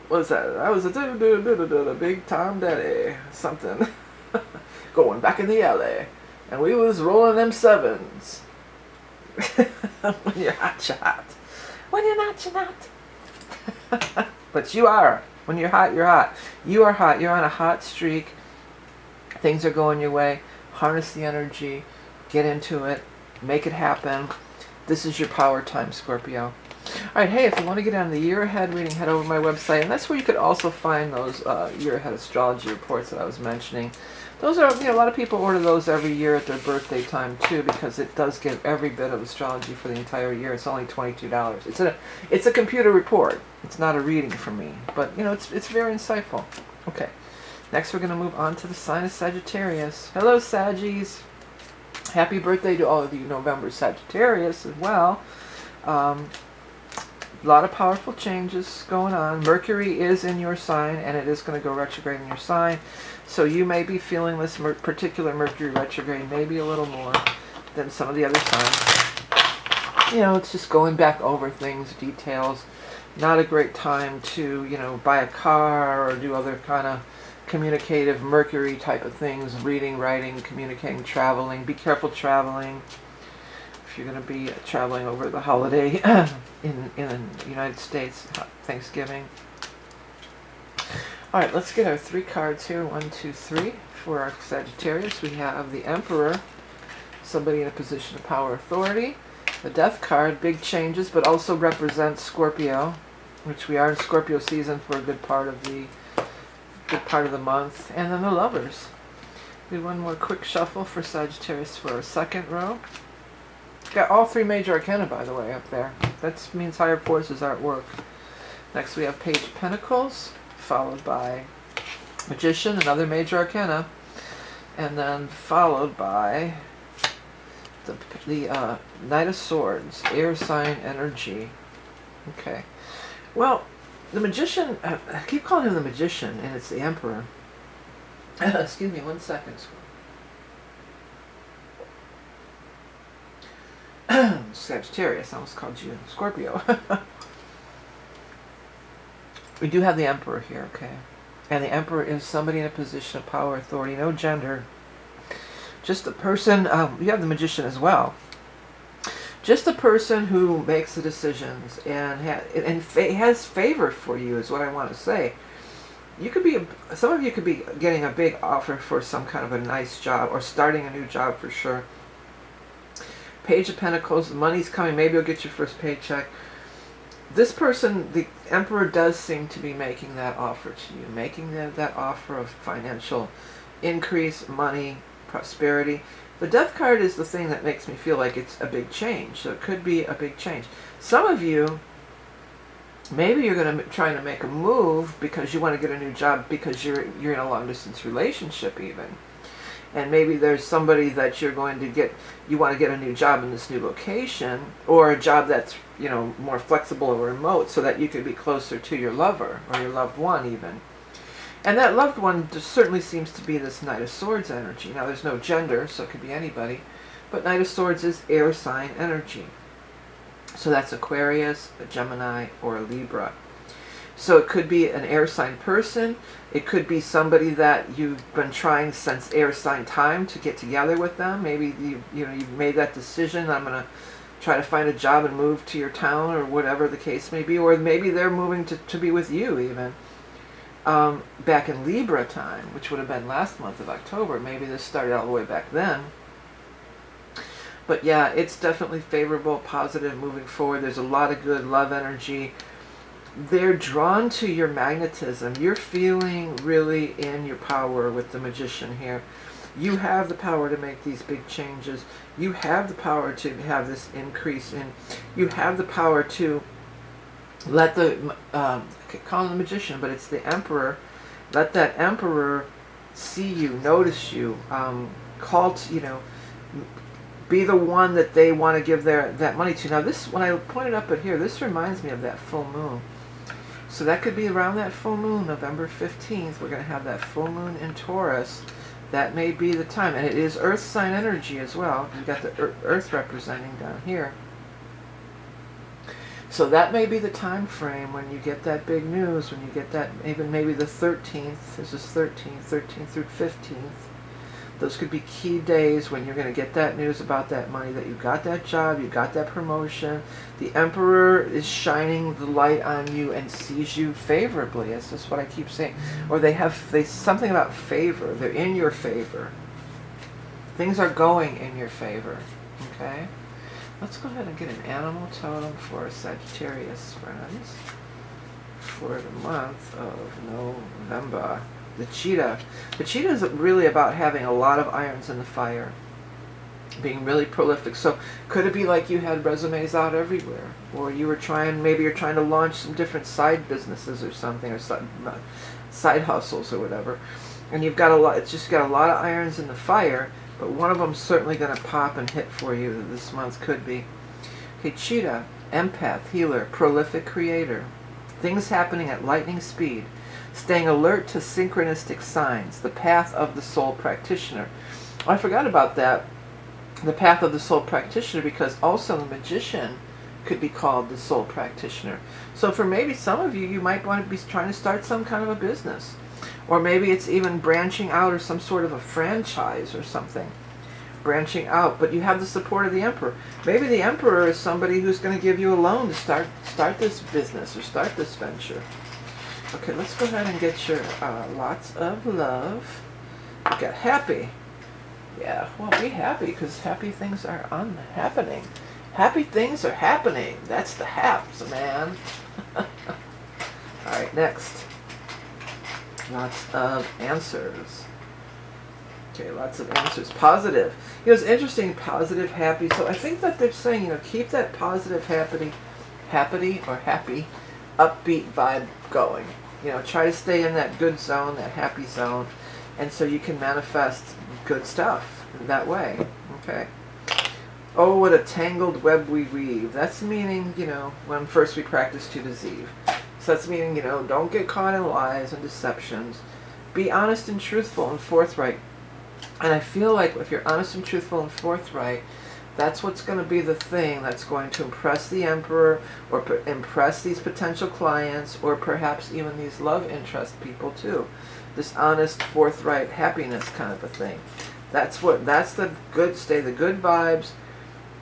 What was that? That was a big Tom Daddy. Something. Going back in the alley. And we was rolling them sevens. When you're hot, you're hot. When you're not, you're not. But you are. When you're hot, you're hot. You are hot. You're on a hot streak. Things are going your way. Harness the energy. Get into it. Make it happen. This is your power time, Scorpio. Alright, hey, if you want to get on the year ahead reading, head over to my website. And that's where you could also find those year ahead astrology reports that I was mentioning. Those are, a lot of people order those every year at their birthday time too, because it does give every bit of astrology for the entire year. It's only $22. It's a computer report. It's not a reading from me, but it's very insightful. Okay, next we're going to move on to the sign of Sagittarius. Hello, Saggies. Happy birthday to all of you November Sagittarius as well. A lot of powerful changes going on. Mercury is in your sign, and it is going to go retrograde in your sign. So you may be feeling this particular Mercury retrograde maybe a little more than some of the other signs. It's just going back over things, details. Not a great time to, buy a car or do other kind of communicative Mercury type of things. Reading, writing, communicating, traveling. Be careful traveling. If you're going to be traveling over the holiday in the United States, Thanksgiving. Alright, let's get our 3 cards here. 1, 2, 3. For our Sagittarius, we have the Emperor, somebody in a position of power, authority. The Death card, big changes, but also represents Scorpio, which we are in Scorpio season for a good part of the month. And then the Lovers. Do one more quick shuffle for Sagittarius for our second row. Got all 3 major arcana, by the way, up there. That means higher forces are at work. Next we have Page of Pentacles, followed by Magician, another major arcana, and then followed by the Knight of Swords, air sign energy. Okay. Well, the Magician, I keep calling him the Magician, and it's the Emperor. Excuse me, 1 second. Sagittarius, I almost called you Scorpio. We do have the Emperor here, okay? And the Emperor is somebody in a position of power, authority, no gender. Just the person, you have the Magician as well. Just the person who makes the decisions and has favor for you is what I want to say. You could be, some of you could be getting a big offer for some kind of a nice job or starting a new job for sure. Page of Pentacles, the money's coming, maybe you'll get your first paycheck. This person, the Emperor, does seem to be making that offer to you, making that offer of financial increase, money, prosperity. The Death card is the thing that makes me feel like it's a big change, so it could be a big change. Some of you, maybe you're going to try to make a move because you want to get a new job because you're in a long-distance relationship even. And maybe there's somebody that you're going to get, you want to get a new job in this new location, or a job that's, more flexible or remote so that you could be closer to your lover or your loved one even. And that loved one just certainly seems to be this Knight of Swords energy. Now there's no gender, so it could be anybody, but Knight of Swords is air sign energy. So that's Aquarius, a Gemini, or a Libra. So it could be an air sign person. It could be somebody that you've been trying since air sign time to get together with them. Maybe you've made that decision. I'm going to try to find a job and move to your town, or whatever the case may be. Or maybe they're moving to be with you even. Back in Libra time, which would have been last month of October. Maybe this started all the way back then. But yeah, it's definitely favorable, positive, moving forward. There's a lot of good love energy. They're drawn to your magnetism. You're feeling really in your power with the Magician here. You have the power to make these big changes. You have the power to have this increase in. You have the power to let the, call him the Magician, but it's the Emperor. Let that Emperor see you, notice you, be the one that they want to give that money to. Now this, when I pointed up at here, this reminds me of that full moon. So that could be around that full moon, November 15th. We're going to have that full moon in Taurus. That may be the time. And it is Earth sign energy as well. You've got the Earth representing down here. So that may be the time frame when you get that big news, when you get that, even maybe the 13th. This is 13th through 15th. Those could be key days when you're going to get that news about that money, that you got that job, you got that promotion. The Emperor is shining the light on you and sees you favorably. That's just what I keep saying. Or they something about favor. They're in your favor. Things are going in your favor. Okay? Let's go ahead and get an animal totem for Sagittarius, friends, for the month of November. The cheetah. The cheetah is really about having a lot of irons in the fire, being really prolific. So could it be like you had resumes out everywhere, or you were maybe you're trying to launch some different side businesses or something, or side hustles or whatever, and you've got a lot. It's just got a lot of irons in the fire, but one of them's certainly going to pop and hit for you this month. Could be. Okay, cheetah, empath, healer, prolific creator. Things happening at lightning speed. Staying alert to synchronistic signs, the path of the soul practitioner. I forgot about that, the path of the soul practitioner, because also the Magician could be called the soul practitioner. So for maybe some of you, you might want to be trying to start some kind of a business. Or maybe it's even branching out, or some sort of a franchise or something. Branching out, but you have the support of the Emperor. Maybe the Emperor is somebody who's going to give you a loan to start this business or start this venture. Okay, let's go ahead and get your lots of love. We got happy. Yeah, well, be happy, because happy things are happening. Happy things are happening. That's the haps, man. Alright, next. Lots of answers. Okay, lots of answers. Positive. You know, it's interesting, positive, happy. So I think that they're saying, keep that positive, happy, upbeat vibe going. Try to stay in that good zone, that happy zone, and so you can manifest good stuff that way. Okay. Oh, what a tangled web we weave. That's meaning, when first we practice to deceive. So that's meaning, don't get caught in lies and deceptions. Be honest and truthful and forthright. And I feel like if you're honest and truthful and forthright, that's what's going to be the thing that's going to impress the Emperor, or impress these potential clients, or perhaps even these love interest people too. This honest, forthright happiness kind of a thing. That's the good, stay the good vibes.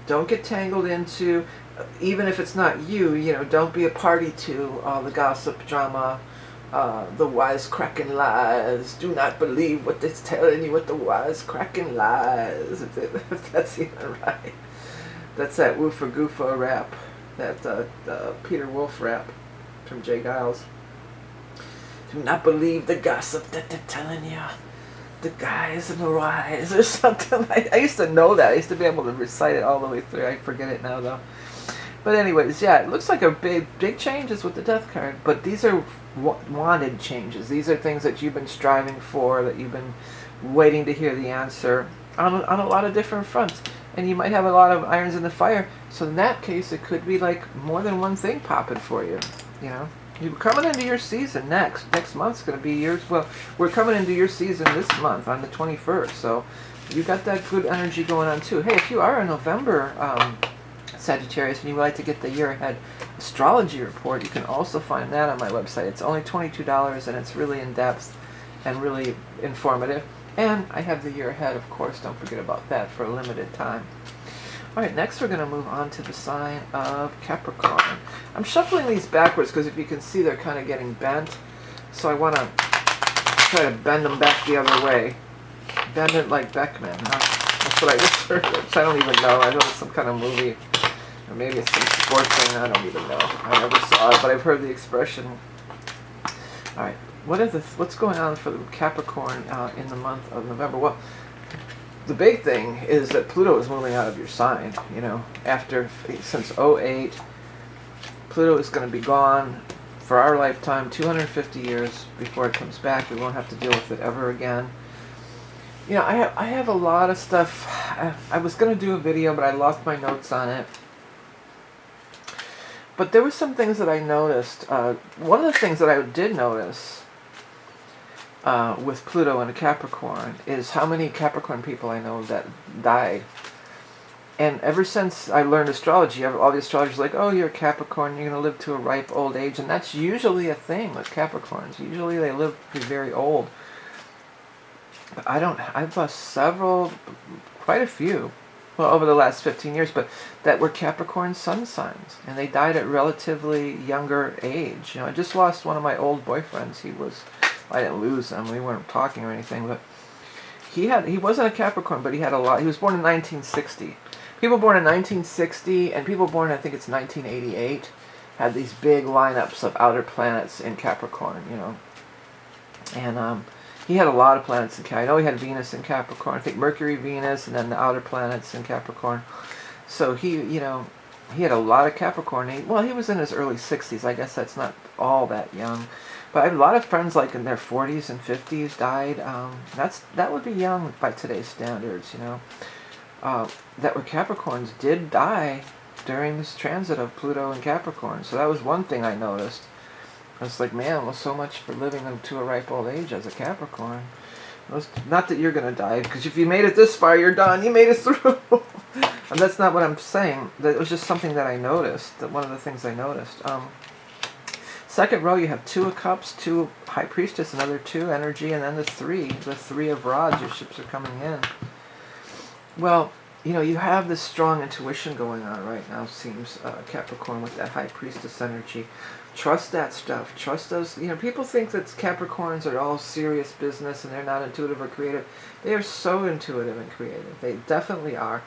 Don't get tangled into, even if it's not you, don't be a party to all the gossip, drama, the wisecracking lies. Do not believe what they're telling you with the wisecracking lies. If that's even right. That's that Woofa Goofa rap. That Peter Wolf rap from Jay Giles. Do not believe the gossip that they're telling you. The guys and the wise or something. I used to know that. I used to be able to recite it all the way through. I forget it now though. But anyways, yeah, it looks like a big changes with the Death card, but these are wanted changes. These are things that you've been striving for, that you've been waiting to hear the answer on a lot of different fronts. And you might have a lot of irons in the fire, so in that case, it could be like more than one thing popping for you, You're coming into your season next. Next month's going to be yours. Well, we're coming into your season this month on the 21st, so you got that good energy going on too. Hey, if you are a November Sagittarius and you would like to get the year ahead astrology report, you can also find that on my website. It's only $22 and it's really in depth and really informative. And I have the year ahead, of course, don't forget about that, for a limited time. Alright, next we're going to move on to the sign of Capricorn. I'm shuffling these backwards because if you can see they're kind of getting bent. So I want to try to bend them back the other way. Bend it like Beckman, huh? what I just heard, which I don't even know. I know it's some kind of movie, or maybe it's some sport thing. I don't even know. I never saw it, but I've heard the expression. All right, what's going on for the Capricorn in the month of November? Well, the big thing is that Pluto is moving out of your sign. You know, since '08, Pluto is going to be gone for our lifetime, 250 years before it comes back. We won't have to deal with it ever again. You know, I have a lot of stuff. I was going to do a video, but I lost my notes on it. But there were some things that I noticed. One of the things that I did notice with Pluto and a Capricorn is how many Capricorn people I know that died. And ever since I learned astrology, all the astrologers are like, oh, you're a Capricorn, you're going to live to a ripe old age. And that's usually a thing with Capricorns. Usually they live to be very old. But I've lost quite a few, well, over the last 15 years, but that were Capricorn sun signs. And they died at relatively younger age. You know, I just lost one of my old boyfriends. I didn't lose him, we weren't talking or anything, but he wasn't a Capricorn, but he was born in 1960. People born in 1960 and people born, I think it's 1988, had these big lineups of outer planets in Capricorn, you know. And he had a lot of planets in Capricorn. I know he had Venus in Capricorn. I think Mercury, Venus, and then the outer planets in Capricorn. So he had a lot of Capricorn. He was in his early 60s. I guess that's not all that young. But I have a lot of friends like in their 40s and 50s died. That would be young by today's standards, you know. That were Capricorns did die during this transit of Pluto and Capricorn. So that was one thing I noticed. I was like, man, well, so much for living to a ripe old age as a Capricorn. Not that you're going to die, because if you made it this far, you're done. You made it through. And that's not what I'm saying. That was just something that I noticed. One of the things I noticed. Second row, you have 2 of Cups, 2 High Priestess, another 2 energy, and then the 3 of Rods. Your ships are coming in. Well, you know, you have this strong intuition going on right now, seems, Capricorn, with that High Priestess energy. Trust that stuff. Trust those. You know, people think that Capricorns are all serious business and they're not intuitive or creative. They are so intuitive and creative. They definitely are.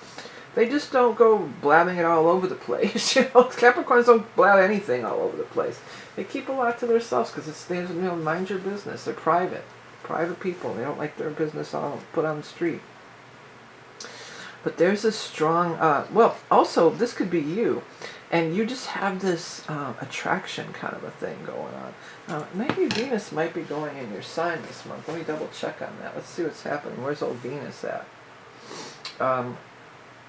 They just don't go blabbing it all over the place. You know, Capricorns don't blab anything all over the place. They keep a lot to themselves because it's, you know, mind your business. They're private people. They don't like their business all put on the street. But there's a strong, well, also, this could be you. And you just have this attraction kind of a thing going on. Maybe Venus might be going in your sign this month. Let me double check on that. Let's see what's happening. Where's old Venus at?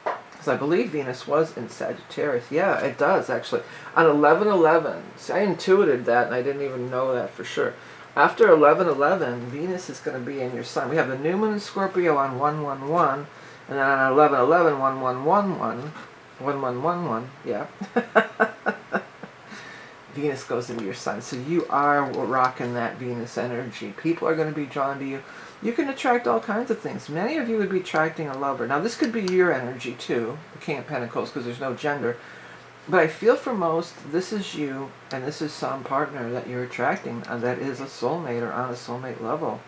Because I believe Venus was in Sagittarius. Yeah, it does, actually. On 11/11. See, I intuited that, and I didn't even know that for sure. After 11/11, Venus is going to be in your sign. We have the new moon in Scorpio on 1/11. And then on 11/11, 1111, 1111, yeah. Venus goes into your sign. So you are rocking that Venus energy. People are going to be drawn to you. You can attract all kinds of things. Many of you would be attracting a lover. Now, this could be your energy, too, the King of Pentacles, because there's no gender. But I feel for most, this is you, and this is some partner that you're attracting that is a soulmate or on a soulmate level.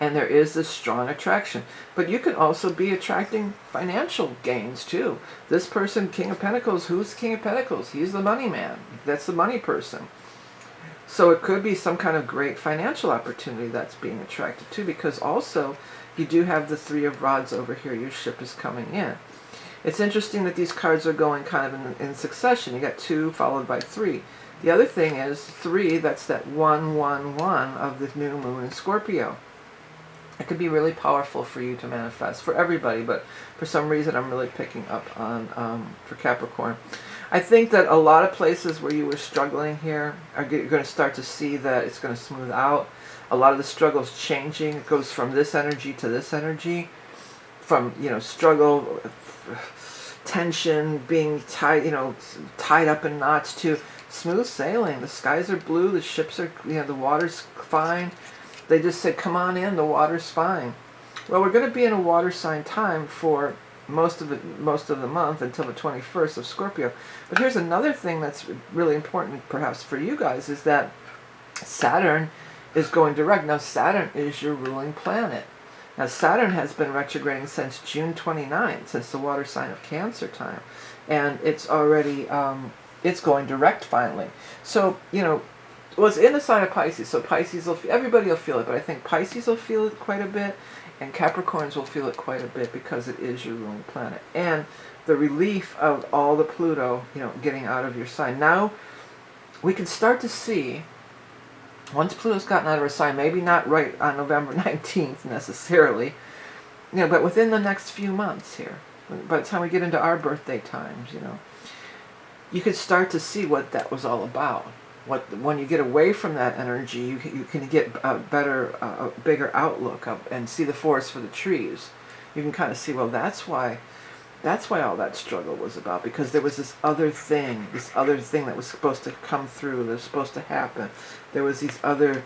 And there is this strong attraction. But you can also be attracting financial gains, too. This person, King of Pentacles, who's King of Pentacles? He's the money man. That's the money person. So it could be some kind of great financial opportunity that's being attracted to, because also you do have the 3 of Rods over here. Your ship is coming in. It's interesting that these cards are going kind of in succession. You got 2 followed by 3. The other thing is 3, that's that 111 of the new moon in Scorpio. It could be really powerful for you to manifest, for everybody, but for some reason I'm really picking up on for Capricorn. I think that a lot of places where you were struggling here are going to start to see that it's going to smooth out. A lot of the struggle is changing. It goes from this energy to this energy, from, you know, struggle, tension, being tied, you know, tied up in knots, to smooth sailing. The skies are blue, the ships are, you know, the water's fine. They just said, come on in, the water's fine. Well, we're going to be in a water sign time for most of the month until the 21st of Scorpio. But here's another thing that's really important perhaps for you guys, is that Saturn is going direct. Now, Saturn is your ruling planet. Now Saturn has been retrograding since June 29th, since the water sign of Cancer time. And it's already, it's going direct finally. So, you know, well, it's in the sign of Pisces, so Pisces will, everybody will feel it, but I think Pisces will feel it quite a bit, and Capricorns will feel it quite a bit because it is your ruling planet. And the relief of all the Pluto, you know, getting out of your sign. Now, we can start to see, once Pluto's gotten out of her sign, maybe not right on November 19th necessarily, you know, but within the next few months here, by the time we get into our birthday times, you know, you could start to see what that was all about. When you get away from that energy, you can get a better, a bigger outlook of, and see the forest for the trees. You can kind of see, well, that's why all that struggle was about, because there was this other thing that was supposed to come through, that was supposed to happen. There was these other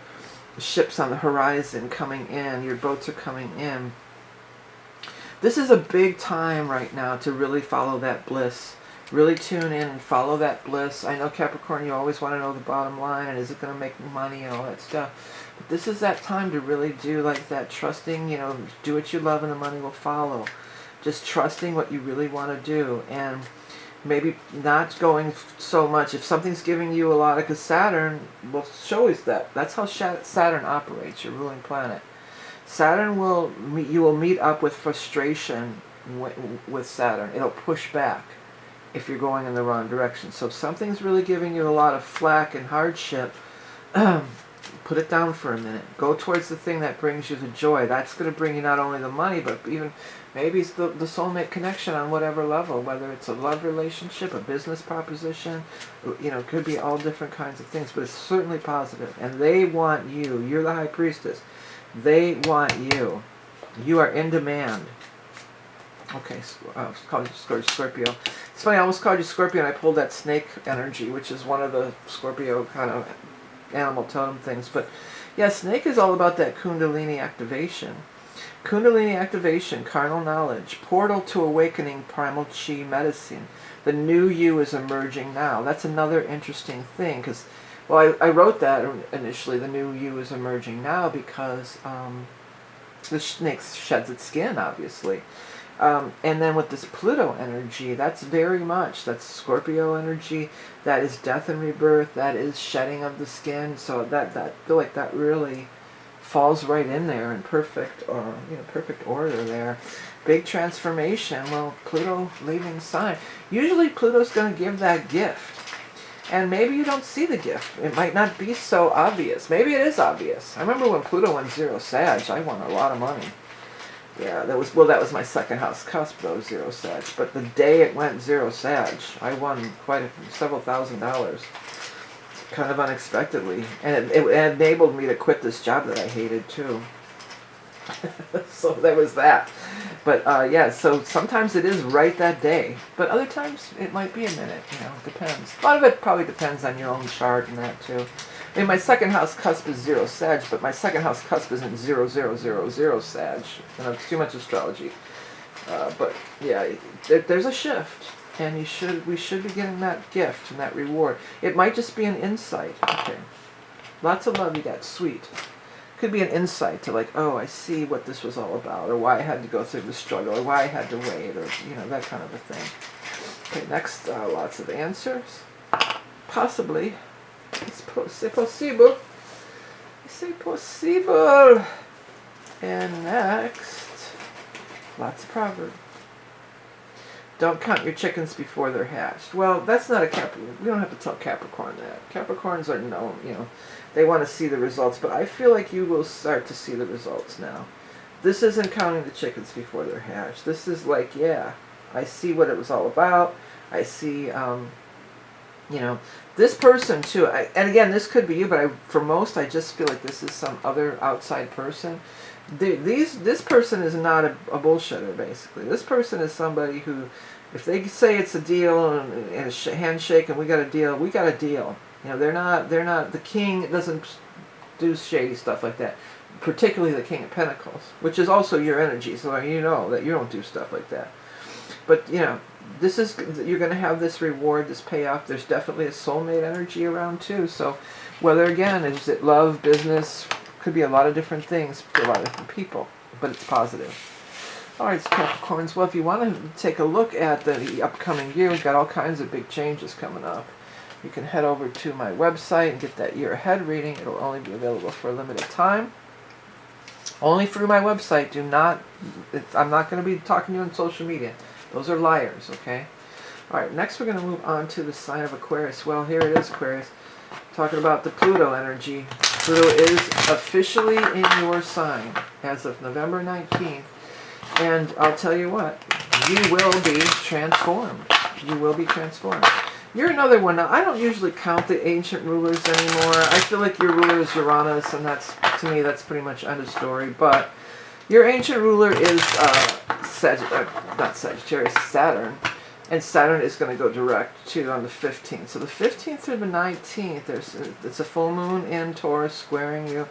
ships on the horizon coming in, your boats are coming in. This is a big time right now to really follow that bliss. Really tune in and follow that bliss. I know, Capricorn, you always want to know the bottom line and is it going to make money and all that stuff. But this is that time to really do like that trusting, you know, do what you love and the money will follow. Just trusting what you really want to do, and maybe not going so much. If something's giving you a lot, because Saturn will show us that. That's how Saturn operates, your ruling planet. Saturn will, you will meet up with frustration with Saturn. It'll push back if you're going in the wrong direction. So if something's really giving you a lot of flack and hardship, put it down for a minute. Go towards the thing that brings you the joy. That's going to bring you not only the money, but even maybe it's the soulmate connection on whatever level, whether it's a love relationship, a business proposition, you know, it could be all different kinds of things, but it's certainly positive. And they want you. You're the high priestess. They want you. You are in demand. Okay, I called you Scorpio. It's funny, I almost called you Scorpio and I pulled that snake energy, which is one of the Scorpio kind of animal totem things. But yeah, snake is all about that Kundalini activation. Kundalini activation, carnal knowledge, portal to awakening, primal chi medicine. The new you is emerging now. That's another interesting thing, because, well, I wrote that initially, the new you is emerging now, because the snake sheds its skin, obviously. And then with this Pluto energy, that's very much, that's Scorpio energy, that is death and rebirth, that is shedding of the skin. So that I feel like that really falls right in there in perfect, perfect order there. Big transformation. Well, Pluto leaving sign. Usually Pluto's going to give that gift. And maybe you don't see the gift. It might not be so obvious. Maybe it is obvious. I remember when Pluto went 0 Sag, I won a lot of money. Yeah, that was my second house cusp, though, 0 Sag. But the day it went 0 Sag, I won several $1,000s. Kind of unexpectedly. And it enabled me to quit this job that I hated, too. So there was that. But, yeah, so sometimes it is right that day. But other times it might be a minute, you know, it depends. A lot of it probably depends on your own chart and that, too. I mean, my second house cusp is 0 Sag, but my second house cusp isn't 0000 Sag. You know, it's too much astrology. But yeah, there's a shift, and we should be getting that gift and that reward. It might just be an insight. Okay, lots of love you got, sweet. Could be an insight to like, oh, I see what this was all about, or why I had to go through the struggle, or why I had to wait, or you know, that kind of a thing. Okay, next, lots of answers. Possibly. C'est possible. C'est possible. And next, lots of proverbs. Don't count your chickens before they're hatched. Well, that's not a Capricorn. We don't have to tell Capricorn that. Capricorns are known, you know, they want to see the results, but I feel like you will start to see the results now. This isn't counting the chickens before they're hatched. This is like, yeah, I see what it was all about. I see, you know, this person too, and again, this could be you, but for most, I just feel like this is some other outside person. This person is not a bullshitter, basically. This person is somebody who, if they say it's a deal and a handshake and we got a deal, we got a deal. You know, they're not, the king doesn't do shady stuff like that. Particularly the King of Pentacles, which is also your energy, so you know that you don't do stuff like that. But, you know, you're going to have this reward, this payoff. There's definitely a soulmate energy around too. So whether, again, is it love, business, could be a lot of different things for a lot of different people. but it's positive. All right, Capricorns. Well, if you want to take a look at the upcoming year, we've got all kinds of big changes coming up. You can head over to my website and get that year ahead reading. It'll only be available for a limited time. Only through my website. I'm not going to be talking to you on social media. Those are liars, okay? All right, next we're going to move on to the sign of Aquarius. Well, here it is, Aquarius. Talking about the Pluto energy. Pluto is officially in your sign as of November 19th. And I'll tell you what, you will be transformed. You will be transformed. You're another one. Now, I don't usually count the ancient rulers anymore. I feel like your ruler is Uranus, and that's, to me, that's pretty much end of story. But your ancient ruler is not Sagittarius, Saturn. And Saturn is going to go direct, too, on the 15th. So the 15th through the 19th, it's a full moon in Taurus squaring you.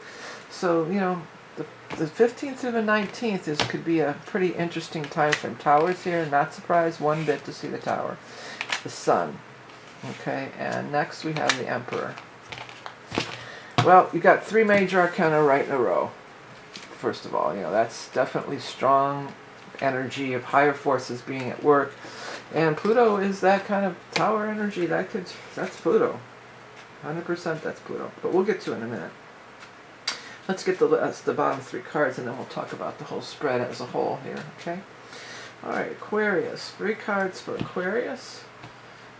So, you know, the 15th through the 19th could be a pretty interesting time frame. Tower's here, not surprised one bit to see the tower. The sun. Okay, and next we have the Emperor. Well, you got 3 major arcana right in a row. First of all, you know, that's definitely strong energy of higher forces being at work. And Pluto is that kind of tower energy. That's Pluto. 100% that's Pluto. But we'll get to it in a minute. Let's get the bottom 3 cards, and then we'll talk about the whole spread as a whole here, okay? All right, Aquarius. 3 cards for Aquarius.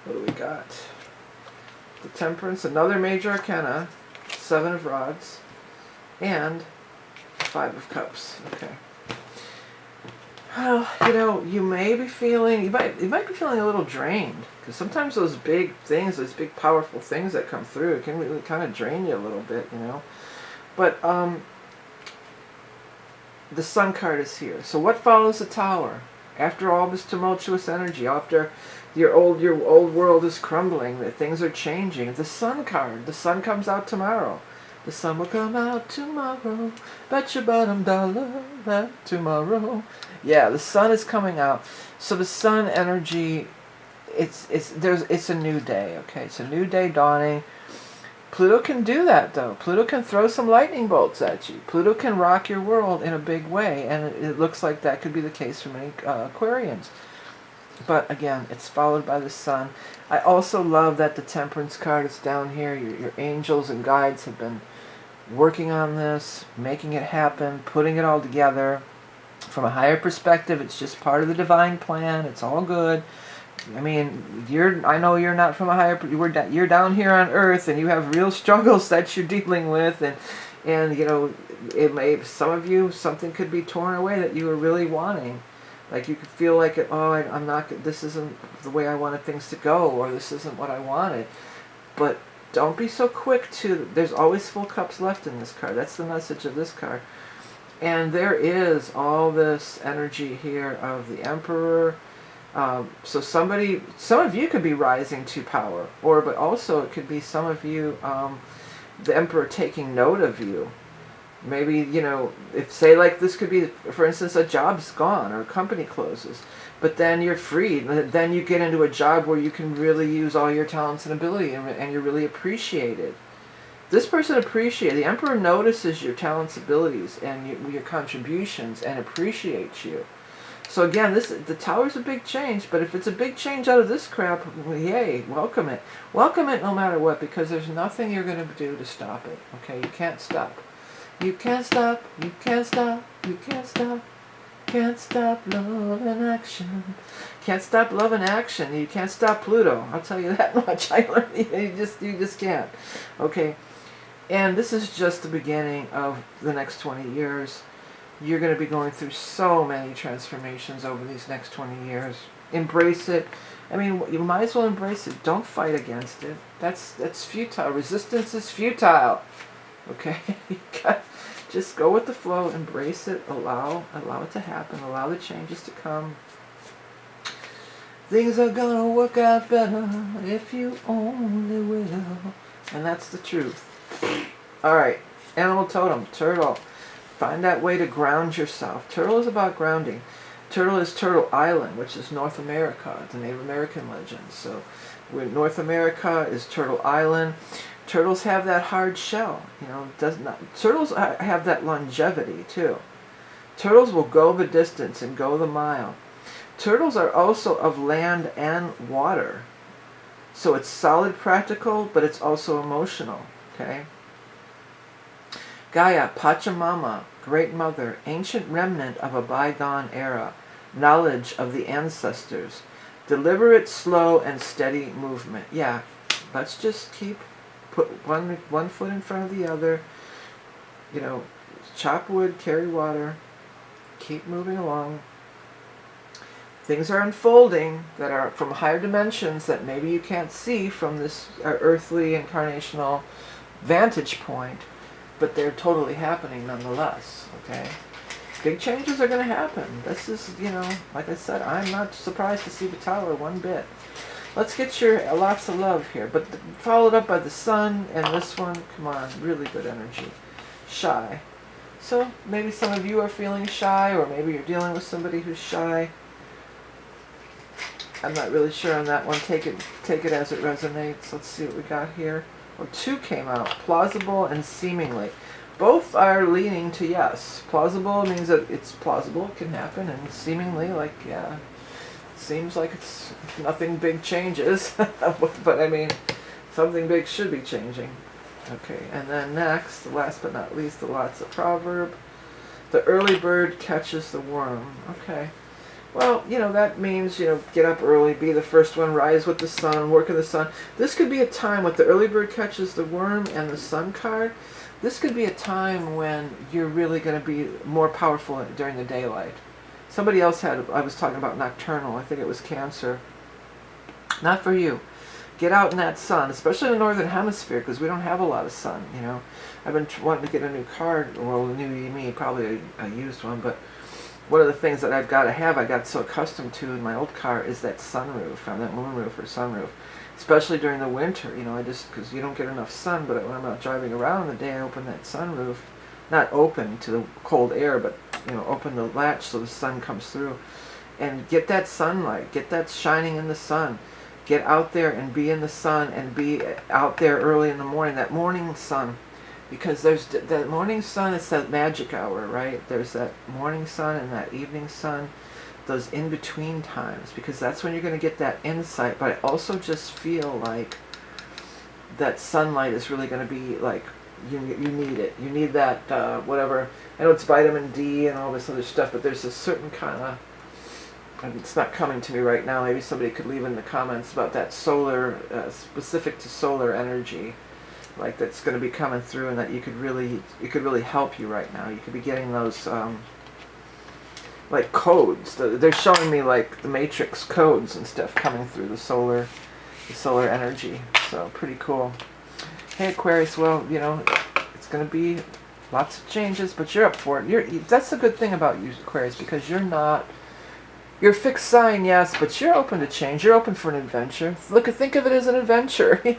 What do we got? The Temperance, another major arcana, 7 of Rods, and 5 of Cups. Okay. Well, you know, you might be feeling a little drained, because sometimes those big things, those big powerful things that come through, it can really kind of drain you a little bit, you know. But the Sun card is here. So what follows the Tower? After all this tumultuous energy, after your old world is crumbling, that things are changing. The Sun card. The Sun comes out tomorrow. The sun will come out tomorrow. Bet your bottom dollar that tomorrow. Yeah, the sun is coming out. So the sun energy, it's a new day. Okay, it's a new day dawning. Pluto can do that, though. Pluto can throw some lightning bolts at you. Pluto can rock your world in a big way, and it looks like that could be the case for many Aquarians. But again, it's followed by the sun. I also love that the Temperance card is down here. Your angels and guides have been working on this, making it happen, putting it all together. From a higher perspective, it's just part of the divine plan. It's all good. I mean, I know you're not from a higher. You're down here on Earth, and you have real struggles that you're dealing with, and you know, some of you, something could be torn away that you were really wanting. Like you could feel like, I'm not. This isn't the way I wanted things to go, or this isn't what I wanted. But don't be so quick to. There's always full cups left in this card. That's the message of this card. And there is all this energy here of the Emperor. So some of you could be rising to power, but also it could be some of you, the Emperor taking note of you. Maybe, you know, if say like this could be, for instance, a job's gone or a company closes, but then you're freed. Then you get into a job where you can really use all your talents and ability, and you're really appreciated. This person appreciates, the Emperor notices your talents, abilities, and your contributions, and appreciates you. So again, the Tower's a big change, but if it's a big change out of this crap, yay, welcome it. Welcome it no matter what, because there's nothing you're going to do to stop it. Okay, you can't stop. You can't stop, you can't stop, you can't stop. Can't stop love and action. Can't stop love and action. You can't stop Pluto. I'll tell you that much. I learned you just can't. Okay. And this is just the beginning of the next 20 years. You're going to be going through so many transformations over these next 20 years. Embrace it. I mean, you might as well embrace it. Don't fight against it. That's futile. Resistance is futile. Okay? Just go with the flow. Embrace it. Allow it to happen. Allow the changes to come. Things are going to work out better if you only will. And that's the truth. Alright, animal totem, turtle. Find that way to ground yourself. Turtle is about grounding. Turtle is Turtle Island, which is North America, the Native American legend. So, North America is Turtle Island. Turtles have that hard shell, you know. Turtles have that longevity too. Turtles will go the distance and go the mile. Turtles are also of land and water. So it's solid practical, but it's also emotional. Okay? Gaia, Pachamama, Great Mother, ancient remnant of a bygone era, knowledge of the ancestors, deliberate, slow, and steady movement. Yeah, let's just put one foot in front of the other, you know, chop wood, carry water, keep moving along. Things are unfolding that are from higher dimensions that maybe you can't see from this earthly incarnational vantage point, but they're totally happening nonetheless, okay? Big changes are going to happen. This is, you know, like I said, I'm not surprised to see the Tower one bit. Let's get your lots of love here, but followed up by the Sun and this one, come on, really good energy. Shy. So maybe some of you are feeling shy, or maybe you're dealing with somebody who's shy. I'm not really sure on that one. Take it as it resonates. Let's see what we got here. Well, 2 came out. Plausible and seemingly. Both are leaning to yes. Plausible means that it's plausible, it can happen, and seemingly, like, yeah, seems like it's nothing big changes. But I mean, something big should be changing. Okay, and then next, last but not least, the lots of proverb. The early bird catches the worm. Okay. Well, you know, that means, you know, get up early, be the first one, rise with the sun, work in the sun. This could be a time with the early bird catches the worm and the sun card. This could be a time when you're really going to be more powerful during the daylight. Somebody else I was talking about nocturnal, I think it was Cancer. Not for you. Get out in that sun, especially in the northern hemisphere, because we don't have a lot of sun, you know. I've been wanting to get a new car, well, new me, probably a used one, but one of the things that I've got to have, I got so accustomed to in my old car, is that sunroof, that moonroof or sunroof. Especially during the winter, you know, because you don't get enough sun, but when I'm out driving around the day, I open that sunroof. Not open to the cold air, but, you know, open the latch so the sun comes through. And get that sunlight, get that shining in the sun. Get out there and be in the sun and be out there early in the morning, that morning sun. Because that morning sun is that magic hour, right? There's that morning sun and that evening sun, those in-between times, because that's when you're going to get that insight. But I also just feel like that sunlight is really going to be like, you need it. You need that, whatever. I know it's vitamin D and all this other stuff, but there's a certain kind of, it's not coming to me right now. Maybe somebody could leave in the comments about that solar, specific to solar energy. Like that's going to be coming through, and that it could really help you right now. You could be getting those like codes. They're showing me like the matrix codes and stuff coming through the solar energy. So pretty cool. Hey Aquarius, well, you know, it's going to be lots of changes, but you're up for it. That's the good thing about you, Aquarius, because you're a fixed sign, yes, but you're open to change. You're open for an adventure. Think of it as an adventure.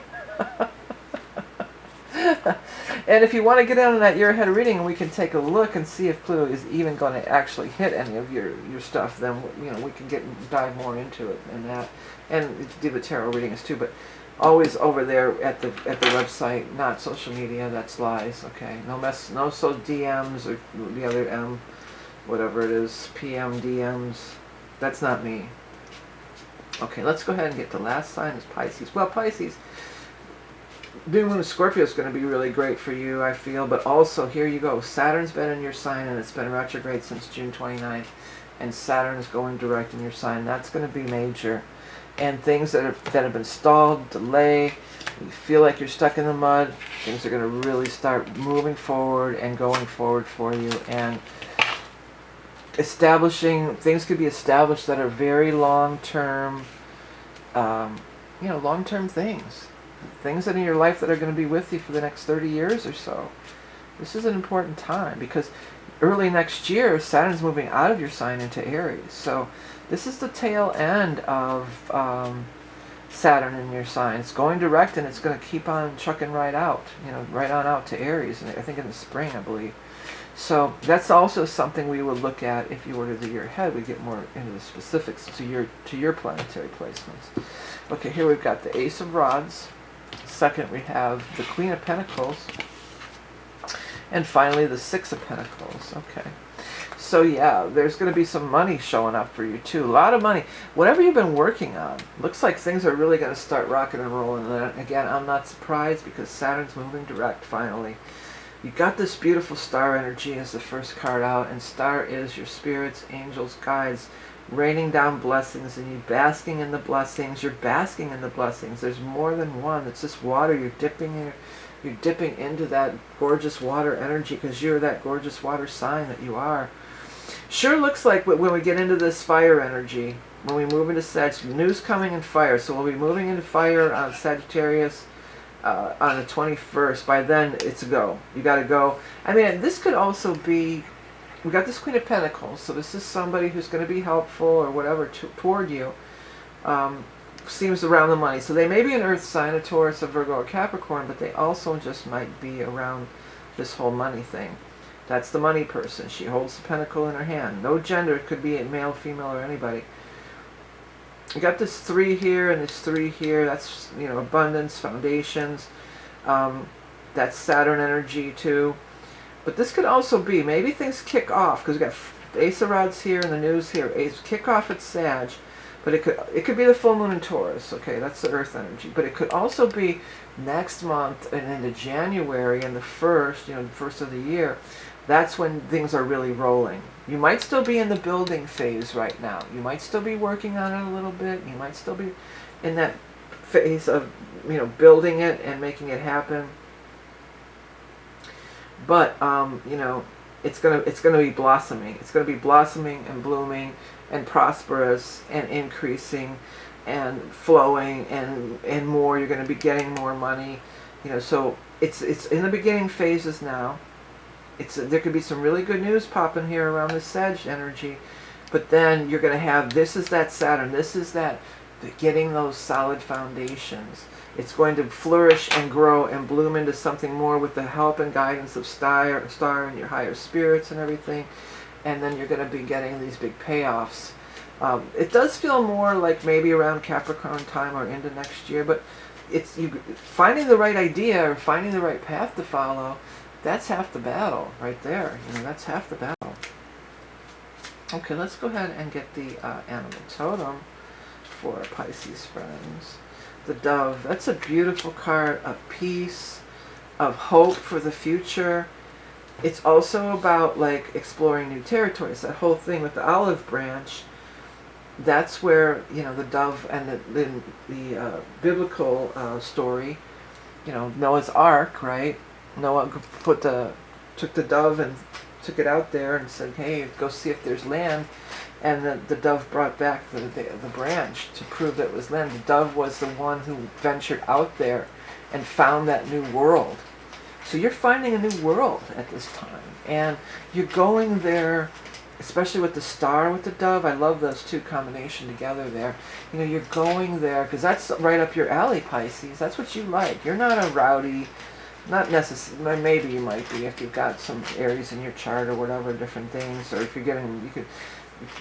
And if you want to get on that year ahead reading, and we can take a look and see if Pluto is even going to actually hit any of your stuff, then, you know, we can dive more into it and that, and do the tarot readings too. But always over there at the website, not social media. That's lies. Okay, no so DMs or the other M, whatever it is, PM DMs. That's not me. Okay, let's go ahead and get the last sign is Pisces. Well, Pisces, New Moon of Scorpio is going to be really great for you, I feel, but also, here you go, Saturn's been in your sign, and it's been retrograde since June 29th, and Saturn's going direct in your sign. That's going to be major. And things that have been stalled, delay, you feel like you're stuck in the mud, things are going to really start moving forward and going forward for you, and things could be established that are very long-term, long-term things. Things in your life that are going to be with you for the next 30 years or so. This is an important time, because early next year, Saturn's moving out of your sign into Aries. So this is the tail end of Saturn in your sign. It's going direct, and it's going to keep on chucking right out, right on out to Aries, and I think in the spring, I believe. So that's also something we would look at if you were to the year ahead. We get more into the specifics to your planetary placements. Okay, here we've got the Ace of Rods. Second, we have the Queen of Pentacles. And finally, the Six of Pentacles. Okay. So yeah, there's going to be some money showing up for you too. A lot of money. Whatever you've been working on, looks like things are really going to start rocking and rolling. And again, I'm not surprised because Saturn's moving direct finally. You got this beautiful star energy as the first card out, and star is your spirits, angels, guides, raining down blessings, and you basking in the blessings. You're basking in the blessings. There's more than one. It's just water. You're dipping into that gorgeous water energy because you're that gorgeous water sign that you are. Sure looks like when we get into this fire energy, when we move into Sag, news coming in fire. So we'll be moving into fire on Sagittarius on the 21st. By then, it's a go. You got to go. I mean, this could also be, we got this Queen of Pentacles, so this is somebody who's going to be helpful or whatever toward you. Seems around the money. So they may be an earth sign, a Taurus, a Virgo, or Capricorn, but they also just might be around this whole money thing. That's the money person. She holds the pentacle in her hand. No gender. It could be a male, female, or anybody. You got this 3 here and this 3 here. That's, you know, abundance, foundations. That's Saturn energy too. But this could also be, maybe things kick off, because we got Ace of Rods here and the news here. Ace kick off at Sag. But it could be the full moon in Taurus, okay, that's the earth energy. But it could also be next month and into January and the first, you know, the first of the year. That's when things are really rolling. You might still be in the building phase right now. You might still be working on it a little bit. You might still be in that phase of, you know, building it and making it happen. But you know, it's gonna be blossoming. It's gonna be blossoming and blooming and prosperous and increasing and flowing and more. You're going to be getting more money, you know. So it's in the beginning phases now. There could be some really good news popping here around the Sag energy, but then you're going to have, this is that Saturn, this is that getting those solid foundations. It's going to flourish and grow and bloom into something more with the help and guidance of star and your higher spirits and everything. And then you're going to be getting these big payoffs. It does feel more like maybe around Capricorn time or into next year, but it's finding the right idea or finding the right path to follow. That's half the battle right there. You know, that's half the battle. Okay, let's go ahead and get the animal totem for our Pisces friends. The dove. That's a beautiful card of peace, of hope for the future. It's also about like exploring new territories. That whole thing with the olive branch, that's where, you know, the dove and the biblical story, you know, Noah's Ark, right? Noah took the dove and took it out there and said, hey, go see if there's land. And the dove brought back the branch to prove that it was land. The dove was the one who ventured out there and found that new world. So you're finding a new world at this time, and you're going there, especially with the star, with the dove. I love those two combination together there. You know, you're going there because that's right up your alley, Pisces. That's what you like. You're not a rowdy, not necessarily, maybe you might be if you've got some Aries in your chart or whatever, different things, or if you're getting, you could,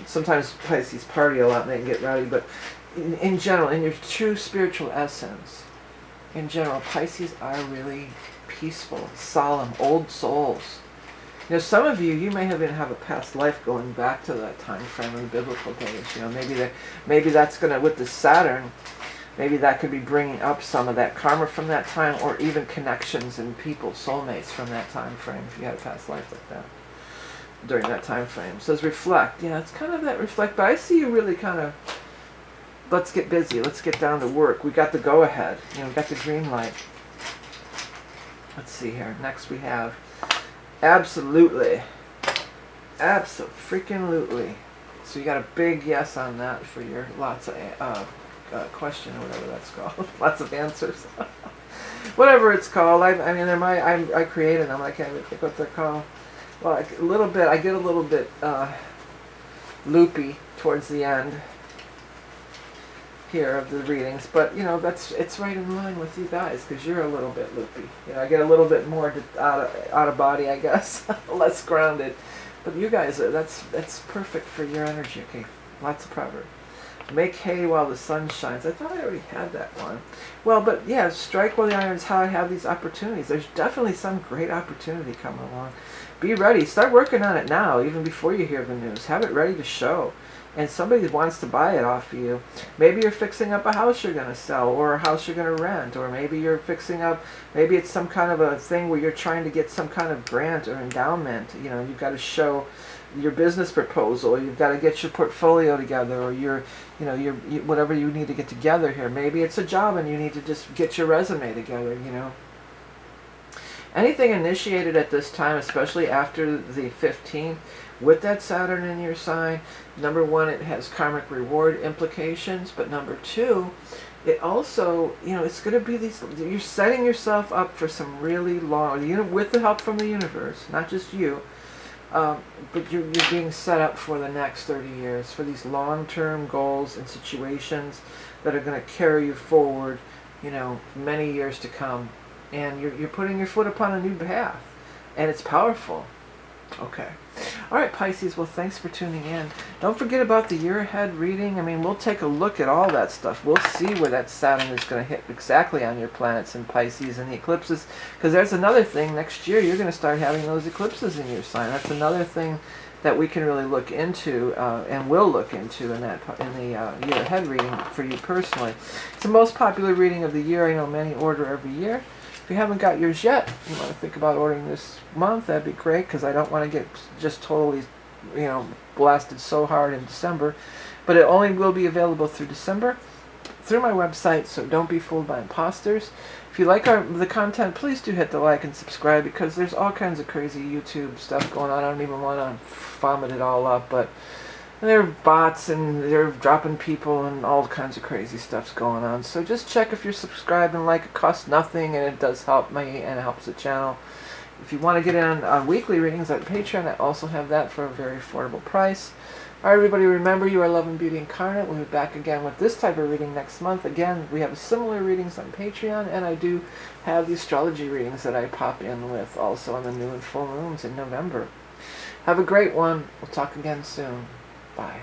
sometimes Pisces party a lot and they can get rowdy, but in general, in your true spiritual essence, in general, Pisces are really peaceful, solemn, old souls. You know, some of you may have a past life going back to that time frame in the biblical days. You know, maybe that's going to, with the Saturn, maybe that could be bringing up some of that karma from that time, or even connections and people, soulmates from that time frame, if you had a past life like that during that time frame. It says reflect. Yeah, it's kind of that reflect, but I see you really kind of, let's get busy, let's get down to work. We got the go-ahead, you know, we got the green light. Let's see here. Next we have absolutely. Abso-freaking-lutely. So you got a big yes on that for your lots of question or whatever that's called. Lots of answers. Whatever it's called. I mean, I created them. I can't even think what they're called. Well, I get a little bit loopy towards the end here of the readings, but you know, it's right in line with you guys because you're a little bit loopy. You know, I get a little bit more out of body, I guess, less grounded. But you guys, that's perfect for your energy. Okay, lots of proverbs. Make hay while the sun shines. I thought I already had that one. Well, but yeah, strike while the iron's hot. Have these opportunities. There's definitely some great opportunity coming along. be ready. Start working on it now, even before you hear the news. Have it ready to show. And somebody wants to buy it off of you. Maybe you're fixing up a house you're going to sell, or a house you're going to rent, or maybe you're fixing up, maybe it's some kind of a thing where you're trying to get some kind of grant or endowment. You know, you've got to show your business proposal, you've got to get your portfolio together, or your whatever you need to get together here. Maybe it's a job and you need to just get your resume together, you know. Anything initiated at this time, especially after the 15th, with that Saturn in your sign, number one, it has karmic reward implications, but number two, it also, you know, it's going to be these, you're setting yourself up for some really long, with the help from the universe, not just you, but you're being set up for the next 30 years, for these long-term goals and situations that are going to carry you forward, you know, many years to come. And you're putting your foot upon a new path, and it's powerful. Okay. All right, Pisces, well, thanks for tuning in. Don't forget about the year ahead reading. I mean, we'll take a look at all that stuff. We'll see where that Saturn is going to hit exactly on your planets in Pisces and the eclipses, because there's another thing. Next year, you're going to start having those eclipses in your sign. That's another thing that we can really look into, and will look into in the year ahead reading for you personally. It's the most popular reading of the year. I know many order every year. If you haven't got yours yet, you want to think about ordering this month, that'd be great, because I don't want to get just totally, you know, blasted so hard in December. But it only will be available through December, through my website, so don't be fooled by imposters. If you like the content, please do hit the like and subscribe, because there's all kinds of crazy YouTube stuff going on. I don't even want to vomit it all up, but there are bots and they're dropping people and all kinds of crazy stuff's going on. So just check if you're subscribed and like. It costs nothing, and it does help me and it helps the channel. If you want to get in on weekly readings on Patreon, I also have that for a very affordable price. All right, everybody, remember, you are Love and Beauty Incarnate. We'll be back again with this type of reading next month. Again, we have similar readings on Patreon, and I do have the astrology readings that I pop in with also on the new and full moons in November. Have a great one. We'll talk again soon. Bye.